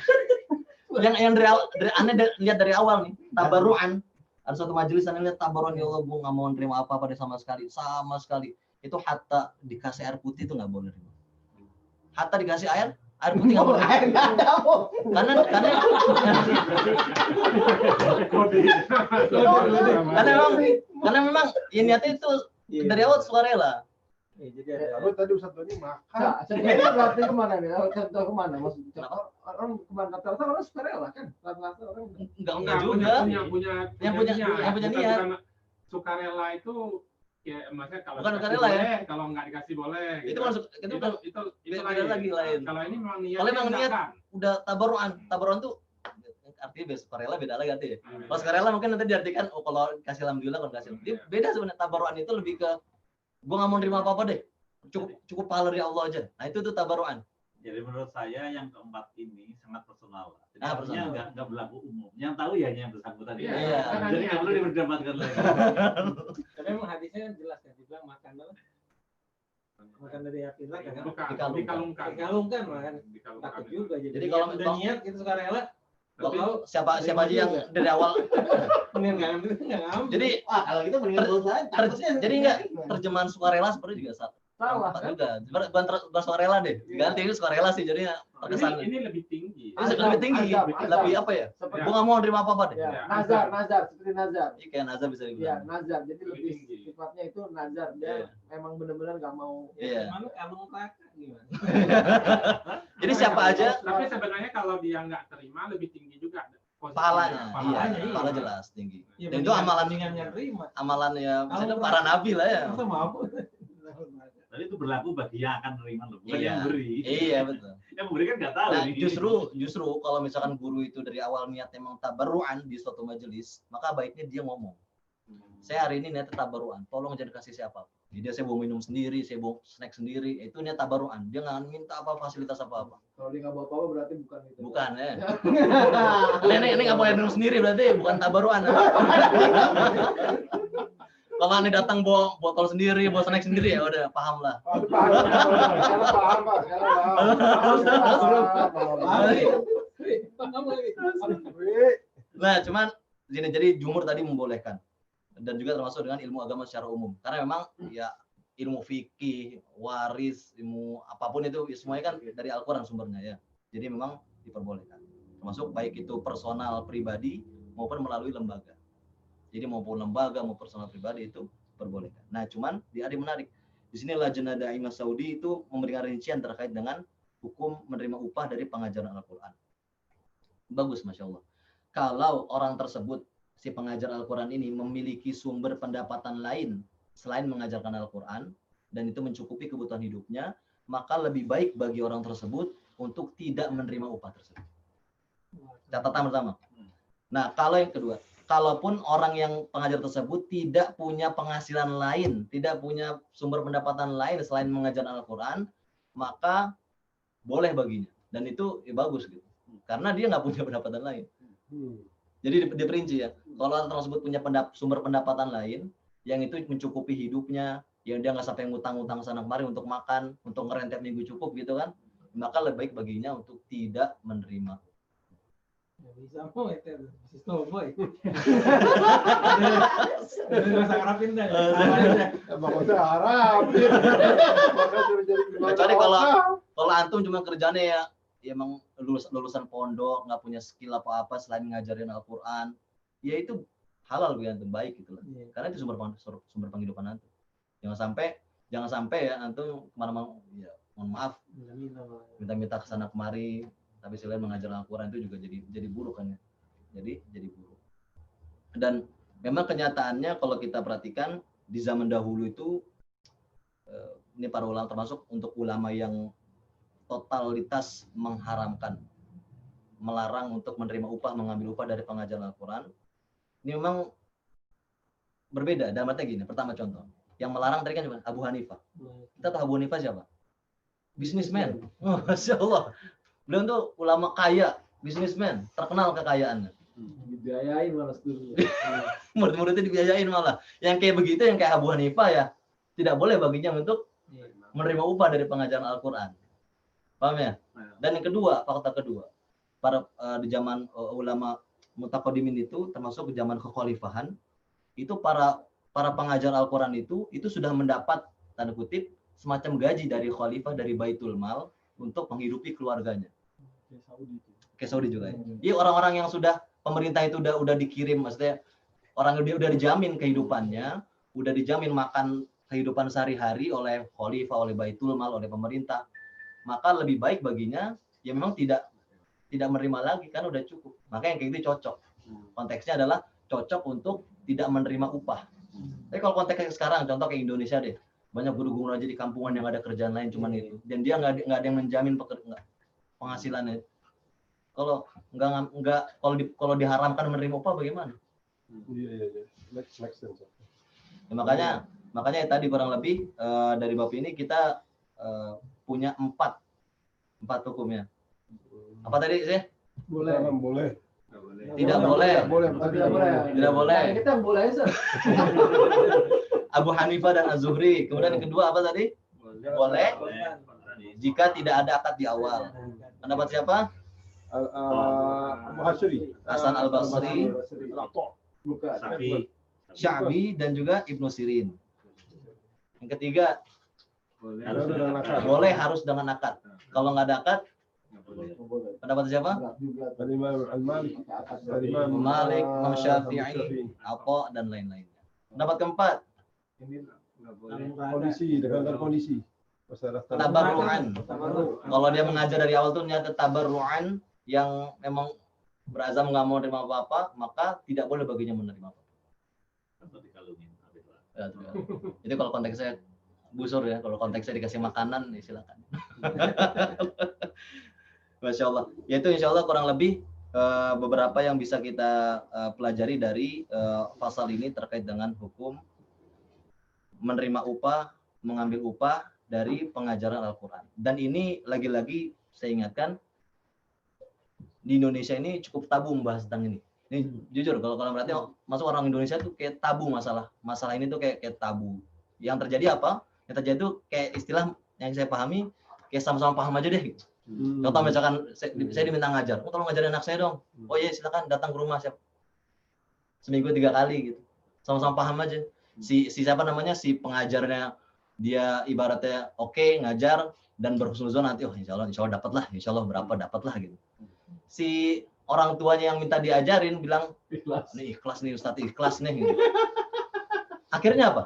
yang aneh lihat dari awal nih, tabarruan. Ada suatu majelis aneh lihat tabarruan, ya Allah, Bu nggak mau nerima apa-apa deh sama sekali. Itu hatta dikasih air putih itu nggak boleh. Hatta dikasih air putih nggak boleh. Air nggak ada. Karena memang ya niatnya itu dari awal sukarela. Jadi ada Kalau tadi Ustaz Doni makan. Nah, sebenarnya berarti kemana nih? Contoh kemana? Maksudnya orang kemana? Rata-rata orang sukarela kan? Rata-rata orang Enggak juga. Yang punya niat. bukan sukarela itu ya maksudnya kalau Bukan dikasih sukarela ya. boleh, kalau nggak dikasih boleh. Itu gitu. masuk itu kan itu beda lagi lain. Kalau ini memang niat. Kalau memang niat kan? udah tabarruan tuh artinya sukarela beda lagi artinya. Kalau sukarela mungkin nanti diartikan kalau kasih alhamdulillah, kalau kasih. Dia beda sebenarnya. Tabarruan itu lebih ke gua nggak mau nerima apa-apa deh. Cukup pahala dari Allah aja. Nah, itu tuh tabarruan. Jadi menurut saya yang keempat ini sangat personal. Jadi personal. nggak berlaku umum. Yang tahu ya yang bersangkutan. Iya. Iya. Jadi nggak perlu diperdebatkan lagi. Tapi memang hadisnya kan jelas kan dibilang makan dari api neraka kan. Dikalungkan makan. Takut juga Jadi kalau udah niat itu sukarela. Kalau siapa aja yang dari awal Mendingan nggak ngambil. jadi Wah, kalau kita mendingan berusaha. jadi enggak terjemahan sukarela seperti juga salah Pak kan? juga. Bukan sukarela deh. Ganti itu sukarela sih jadinya terkesan. Ini lebih tinggi. Ini lebih tinggi, lebih apa ya? Seperti Gua nggak mau nerima apa-apa deh. ya, nazar, seperti nazar. Iya, kayak nazar bisa Ya, dibilang. nazar. Jadi Lebih lebih tinggi. sifatnya itu nazar. Dia memang benar-benar nggak mau. Iya. Mana kalung neraka gimana? Jadi siapa aja Tapi sebenarnya kalau dia nggak terima lebih tinggi juga. pahalanya, iya, iya. pahala jelas tinggi. Ya, Dan itu amalan mendingan yang terima. amalan ya, misalnya Kalau para nabi lah ya. Masa mampu? Tapi itu berlaku bagi yang akan menerima loh, bukan Iya. yang beri. Iya betul. Yang memberi kan nggak tahu. Nah, ini. justru kalau misalkan guru itu dari awal niat emang tabarruan di suatu majelis, maka baiknya dia ngomong. Saya hari ini niat tabarruan, tolong jangan kasih siapa. Jadi saya bawa minum sendiri, saya bawa snack sendiri, itu niat tabarruan. Dia nggak minta apa fasilitas apa-apa. Kalau dia nggak bawa apa-apa berarti bukan itu. Bukan ya. Ini nggak boleh minum sendiri berarti bukan tabarruan. Kalau anda datang bawa botol sendiri, bawa snack sendiri ya udah paham lah. Oh, paham, sekarang paham Pak, sekarang paham. Nah, cuman gini, jadi jumhur tadi membolehkan dan juga termasuk dengan ilmu agama secara umum. Karena memang ya ilmu fikih, waris, ilmu apapun itu semuanya kan dari Al-Qur'an sumbernya ya. Jadi memang diperbolehkan. Termasuk baik itu personal pribadi maupun melalui lembaga. Jadi maupun lembaga maupun personal pribadi itu diperbolehkan. Nah, cuman di ada menarik. Di sini Lajnah Daimah Saudi itu memberikan rincian terkait dengan hukum menerima upah dari pengajaran Al-Qur'an. Bagus, Masya Allah. Kalau orang tersebut, si pengajar Al-Quran ini memiliki sumber pendapatan lain selain mengajarkan Al-Quran, dan itu mencukupi kebutuhan hidupnya, maka lebih baik bagi orang tersebut untuk tidak menerima upah tersebut. Catatan pertama. Nah, kalau yang kedua, kalaupun orang yang pengajar tersebut tidak punya penghasilan lain, tidak punya sumber pendapatan lain selain mengajarkan Al-Quran, maka boleh baginya. Dan itu ya bagus gitu. Karena dia nggak punya pendapatan lain. Jadi diperinci ya. Kalau orang tersebut punya sumber pendapatan lain, yang itu mencukupi hidupnya, yang dia nggak sampai ngutang-ngutang sana kemari untuk makan, untuk ngerentep minggu cukup gitu kan, maka lebih baik baginya untuk tidak menerima. Bisa mau itu, bisa boy. Bahasa Arabin dah. Bahasa Arab. Kecuali kalau antum cuma kerjanya ya emang lulusan pondok, nggak punya skill apa-apa selain ngajarin Al-Quran, ya itu halal bagi antum, baik gitu lah. Karena itu sumber penghidupan antum. Jangan sampai ya antum kemana-mana, ya mohon maaf, minta-minta kesana kemari, tapi selain mengajar Al-Quran itu juga jadi buruk kan ya. Jadi buruk. Dan memang kenyataannya kalau kita perhatikan di zaman dahulu itu, ini para ulama termasuk untuk ulama yang totalitas mengharamkan, melarang untuk menerima upah, mengambil upah dari pengajaran Al-Quran. Ini memang berbeda. Dan artinya gini, pertama contoh, yang melarang tadi kan cuma Abu Hanifah. Kita tahu Abu Hanifah siapa? Bisnismen. Masya Allah. Beliau tuh ulama kaya, bisnismen, terkenal kekayaannya. Dibiayain malah dulu. Murid-muridnya dibiayain malah. Yang kayak begitu, yang kayak Abu Hanifah ya, tidak boleh baginya untuk menerima upah dari pengajaran Al-Quran. Paham ya? Dan yang kedua, fakta kedua, di zaman ulama mutaqaddimin itu, termasuk di zaman kekhalifahan, itu para pengajar Al-Quran itu sudah mendapat tanda kutip semacam gaji dari khalifah, dari Baitul Mal untuk menghidupi keluarganya. Kayak Saudi juga ya. Iya, orang-orang yang sudah pemerintah itu udah dikirim, maksudnya orang dia udah dijamin kehidupannya, udah dijamin makan kehidupan sehari-hari oleh khalifah, oleh Baitul Mal, oleh pemerintah. Maka lebih baik baginya ya memang tidak menerima lagi, kan udah cukup. Maka yang kayak gitu cocok. Konteksnya adalah cocok untuk tidak menerima upah. Tapi kalau konteksnya sekarang, contoh kayak Indonesia deh, banyak guru-guru aja di kampungan yang ada kerjaan lain cuman itu, dan dia nggak ada yang menjamin penghasilannya. Kalau kalau diharamkan menerima upah bagaimana? Iya. Make sense. Ya, makanya tadi kurang lebih dari bab ini kita punya empat hukumnya. Apa tadi sih? Boleh. Tidak boleh. Tidak boleh. Kita boleh, Sir. Abu Hanifah dan Az-Zuhri. Kemudian yang kedua apa tadi? Boleh. Jika tidak ada akad di awal. Pendapat siapa? Abu Hasri. Hasan Al-Basri, Bukan. Sya'bi dan juga Ibnu Sirin. Yang ketiga, boleh harus dengan akad. Kalau nggak ada akad, pendapat siapa? Imam Al-Malik, Malik, Imam Syafi'i, Atha dan lain-lainnya. Pendapat keempat, kondisi. tabarru'an. Kalau dia mengajar dari awal tuh niat tabarru'an yang memang berazam nggak mau menerima apa-apa, maka tidak boleh baginya menerima apa-apa. Ya, itu kalau konteksnya busur ya, kalau konteksnya dikasih makanan, ya silakan. Masya Allah. Ya itu insya Allah kurang lebih beberapa yang bisa kita pelajari dari pasal ini terkait dengan hukum menerima upah, mengambil upah dari pengajaran Al-Quran. Dan ini lagi-lagi saya ingatkan, di Indonesia ini cukup tabu membahas tentang ini. Ini jujur, kalau berarti masuk orang Indonesia tuh kayak tabu masalah ini tuh kayak tabu. Yang terjadi apa? Yang terjadi tuh kayak istilah yang saya pahami, kayak sama-sama paham aja deh. Contoh misalkan saya diminta ngajar, tolong ngajarin anak saya dong. Oh iya silakan datang ke rumah siap. Seminggu 3 kali gitu. Sama-sama paham aja. Si siapa namanya, si pengajarnya dia ibaratnya oke, ngajar dan berhusnuzon nanti insya Allah dapat lah, insya Allah berapa dapat lah gitu. Si orang tuanya yang minta diajarin bilang ikhlas. Nih ikhlas nih Ustadz, ikhlas nih gitu. Akhirnya apa?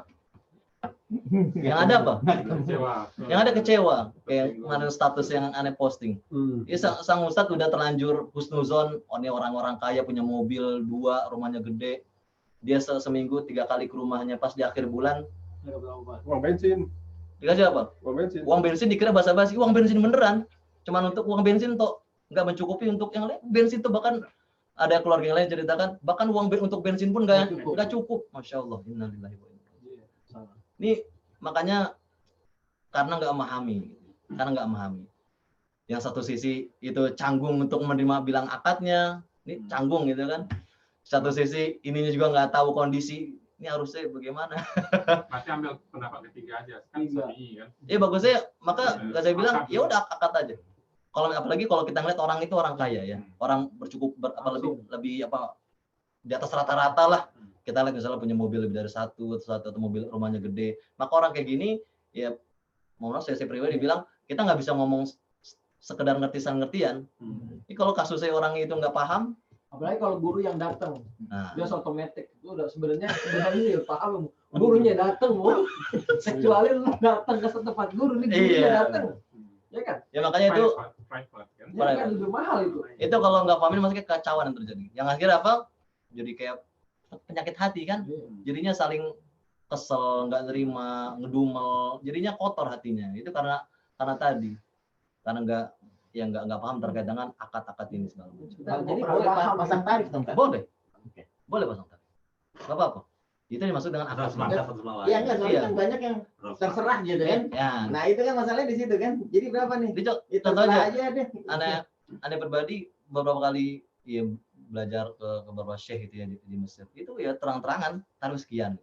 Yang ada apa? Yang ada kecewa. Kayak kemarin status yang aneh posting. Ya, sang Ustadz udah terlanjur husnuzon, ini orang-orang kaya punya mobil 2, rumahnya gede. Dia seminggu 3 kali ke rumahnya, pas di akhir bulan uang bensin. Dikasih apa? Uang bensin. Uang bensin dikira basa-basi, uang bensin beneran. Cuman untuk uang bensin toh, nggak mencukupi untuk yang lain. Bensin tuh bahkan ada keluarga yang lain ceritakan, bahkan uang untuk bensin pun nggak cukup. Masya Allah. Innalillahi wa inna ilaihi raji'un. Ini makanya karena nggak memahami. Yang satu sisi itu canggung untuk menerima bilang akadnya, ini canggung gitu kan. Satu sisi ininya juga nggak tahu kondisi, ini harusnya bagaimana. Pasti ambil pendapat ketiga aja kan, kan. Iya bagusnya, maka saya bilang ya udah akad aja. Kalau apalagi kalau kita ngeliat orang itu orang kaya ya, orang bercukup lebih di atas rata-rata lah. Kita lihat misalnya punya mobil lebih dari satu atau mobil rumahnya gede, maka orang kayak gini ya, mohon maaf saya pribadi bilang kita nggak bisa ngomong sekedar ngertian. Ini kalau kasusnya orang itu nggak paham, apalagi kalau guru yang datang, dia otomatis itu udah sebenarnya dia paham, gurunya datang, kecuali lu datang ke tempat guru nih, gurunya datang, ya kan? Ya makanya itu kan lebih mahal itu. Itu kalau nggak pahamin maksudnya kekacauan yang terjadi. Yang akhirnya apa? Jadi kayak penyakit hati kan, jadinya saling kesel, nggak nerima, ngedumel, jadinya kotor hatinya. Itu karena tadi, karena nggak paham terkait dengan akad-akad ini segala macam. Jadi boleh pasang tarif dong, Boleh pasang tarif, nggak apa-apa. Itu dimaksud dengan akad semangat. Iya enggak, soalnya kan banyak yang terserah gitu kan. Ya. Nah itu kan masalahnya di situ kan. Jadi berapa nih? Contoh aja deh. Aneh pribadi beberapa kali ya belajar ke beberapa syekh itu ya di Mesir. Itu ya terang-terangan tarif sekian.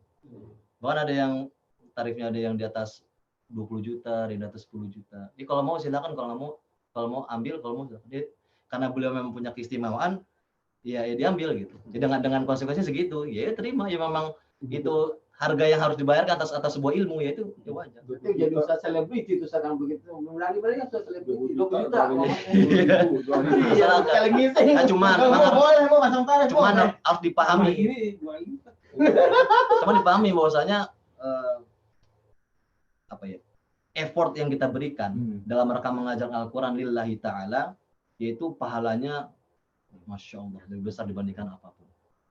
Bahkan ada yang tarifnya ada yang di atas 20 juta, di atas 10 juta. Jadi kalau mau silakan, kalau mau ambil, kalau mau dia, karena beliau memang punya keistimewaan, ya diambil gitu. Jadi dengan konsekuensi segitu, ya terima, ya memang itu harga yang harus dibayarkan atas sebuah ilmu, ya itu ya wajar. Itu jadi ustaz selebriti itu sekarang begitu. Berani ustaz selebriti 20 juta. Iya. Cuman mau pasang tarif. Cuman harus dipahami. Cuman dipahami bahwasanya effort yang kita berikan dalam rangka mengajarkan Al-Quran lillahi ta'ala, yaitu pahalanya Masya Allah lebih besar dibandingkan apapun.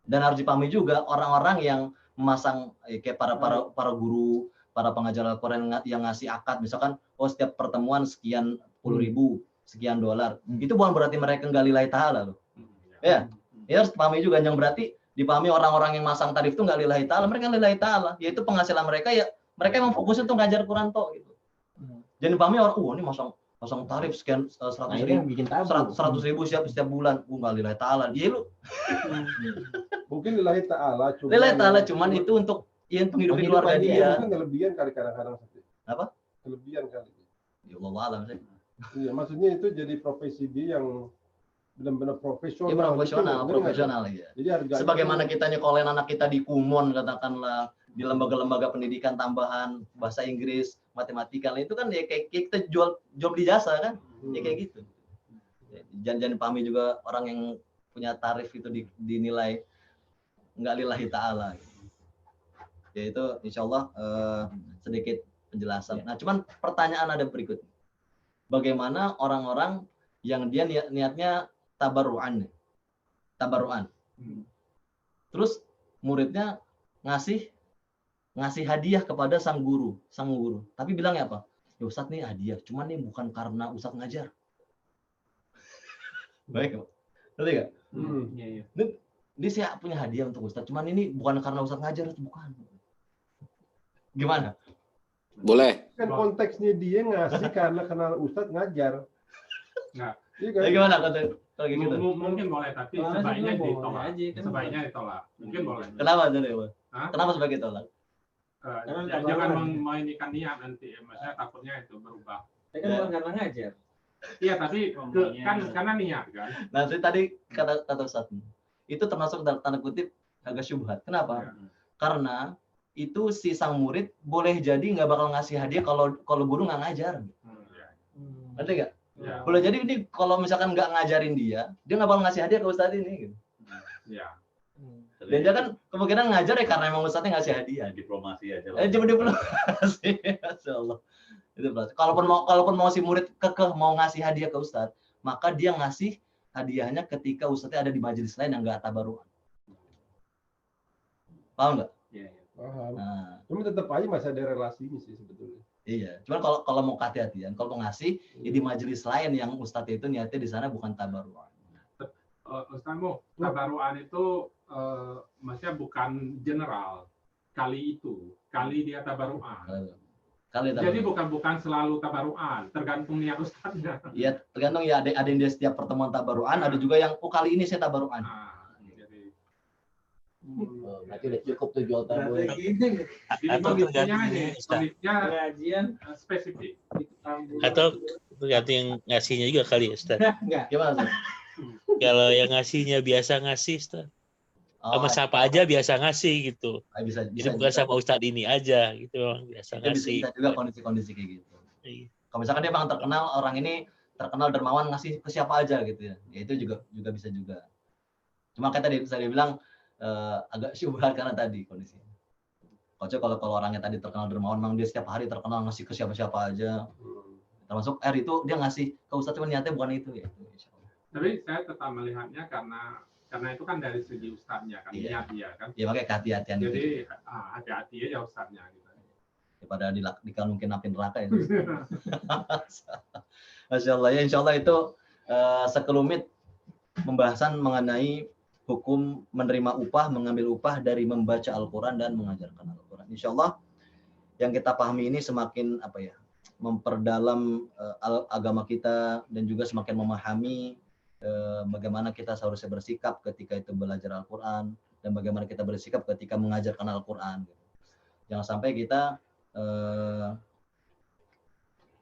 Dan harus dipahami juga orang-orang yang memasang kayak para guru, para pengajar Al-Quran yang ngasih akad, misalkan setiap pertemuan sekian 10.000, sekian $, itu bukan berarti mereka nggak lillahi ta'ala loh. Ya harus dipahami juga, yang berarti dipahami orang-orang yang masang tarif itu nggak lillahi ta'ala, mereka lillahi ta'ala, yaitu penghasilan mereka ya mereka emang fokus untuk ngajar Quran toh gitu. Jangan dipahami orang, ini masang tarif sekian 100.000 setiap bulan, nggak lillahi ta'ala. Dia lu. Mungkin lillahi ta'ala cuman itu untuk penghidupan keluarga dia. Itu kelebihan kali kadang-kadang. Apa? Kelebihan kali. Ya Allah alam sih. Iya, maksudnya itu jadi profesi dia yang benar-benar profesional. Ya, profesional ya. Jadi harga sebagaimana kita nyekolahin anak kita di Kumon katakanlah, di lembaga-lembaga pendidikan tambahan bahasa Inggris, matematika, itu kan ya kayak kita jual beli jasa kan, ya kayak gitu. Jangan dipahami juga orang yang punya tarif itu dinilai nggak lillahi ta'ala. Ya itu insya Allah sedikit penjelasan. Nah cuman pertanyaan ada berikut. Bagaimana orang-orang yang dia niatnya tabarru'an, tabaruan. Terus muridnya ngasih hadiah kepada sang guru. Tapi bilangnya apa? Ya Ustadz nih hadiah, cuman nih bukan karena Ustadz ngajar. Baik, ngerti nggak? Iya, iya. Dia saya punya hadiah untuk Ustadz, cuman ini bukan karena Ustadz ngajar, itu bukan. Gimana? Boleh. Kan konteksnya dia ngasih karena kenal Ustadz ngajar. Nggak. Iya kan? Ya, gimana kalau kayak gitu? Mungkin boleh, tapi Kalau sebaiknya boleh ditolak. aja, kan. Sebaiknya ditolak. Mungkin boleh. Kenapa jadi? Hah? Kenapa sebagai tolak? Karena Jangan tabaruan. memainkan niat nanti, maksudnya takutnya itu berubah. Tapi kan bukan karena ngajar. Iya, tapi kan karena niat kan. Nah, tadi kata Ustadz, itu termasuk dalam tanda kutip agak syubhat. Kenapa? Karena itu si sang murid boleh jadi nggak bakal ngasih hadiah kalau guru nggak ngajar. Ngerti nggak? Ya. Boleh jadi ini kalau misalkan nggak ngajarin dia nggak bakal ngasih hadiah ke Ustadz ini. Gitu. Ya. Dan dia kan kemungkinan ngajar ya karena emang Ustadznya ngasih hadiah. Diplomasi aja. Cuma diplomasi. Masya Allah. Itu berarti. Kalaupun mau si murid kekeh mau ngasih hadiah ke Ustadz, maka dia ngasih hadiahnya ketika Ustadznya ada di majelis lain yang nggak tabaruan. Paham nggak? Iya, iya. Paham. Nah, Cuma tetap aja masih ada relasinya sih sebetulnya. iya. Cuman kalau mau hati-hatian, kalau mau ngasih ya di majelis lain yang Ustadz itu niatnya di sana bukan tabaruan. Ustazmu, tabaruan itu maksudnya bukan general. Kali dia tabaruan. Jadi bukan selalu tabaruan, tergantung niat ustaznya. Iya, tergantung ya ada yang dia setiap pertemuan tabaruan, ada juga yang kali ini saya tabaruan. Jadi Berarti udah cukup tuh jual tabur. Atau tergantung kondisinya Pengajian spesifik. atau tergantung yang ngasihnya juga kali ya Ustaz. enggak. Gimana? Ustaz? Kalau yang ngasihnya biasa ngasih Ustaz. Sama siapa aja biasa ngasih gitu. Bisa, Jadi bukan sama Ustadz ini aja gitu, memang biasa itu ngasih. bisa juga kondisi-kondisi kayak gitu. Iya. Kalau misalkan dia bang terkenal, orang ini terkenal dermawan ngasih ke siapa aja gitu ya, ya itu juga bisa juga. Cuma kayak tadi saya bilang agak syubhat karena tadi kondisinya. Kalau orangnya tadi terkenal dermawan, memang dia setiap hari terkenal ngasih ke siapa-siapa aja. Termasuk itu dia ngasih ke Ustadz cuma niatnya bukan itu ya. Tapi saya tetap melihatnya karena itu kan dari segi ustadznya kan, niat dia kan. Ya makanya kehati-hatian. Jadi hati-hati aja ustadznya gitu. Daripada mungkin api neraka ya. Masya Allah ya, insya Allah itu sekelumit pembahasan mengenai hukum menerima upah, mengambil upah dari membaca Al-Quran dan mengajarkan Al-Quran. Insya Allah yang kita pahami ini semakin memperdalam agama kita dan juga semakin memahami bagaimana kita seharusnya bersikap ketika itu belajar Al-Quran dan bagaimana kita bersikap ketika mengajarkan Al-Quran. Jangan sampai kita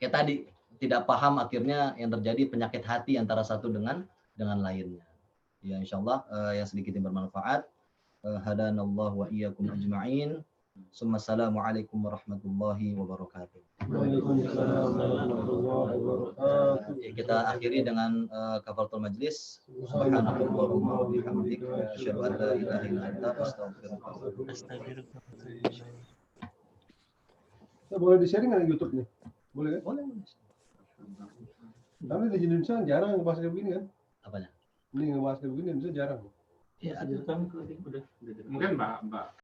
kayak tadi tidak paham, akhirnya yang terjadi penyakit hati antara satu dengan lainnya. Ya insya Allah yang sedikit yang bermanfaat. Hadanallahu wa iyyakum ajma'in. Assalamualaikum warahmatullahi wabarakatuh. Waalaikumsalam warahmatullahi wabarakatuh. Kita akhiri dengan kafaratul majlis. Subhanallahumma wa bihamdika asyhadu an la ilaha illa anta astaghfiruka wa atubu ilaik. Boleh di-sharing nggak di YouTube nih? Boleh kan? Boleh. Tapi di Indonesia jarang ngebahas kayak begini kan? Apanya? Ini ngebahas kayak begini Indonesia jarang. Ya, ada kan udah. Mungkin Mbak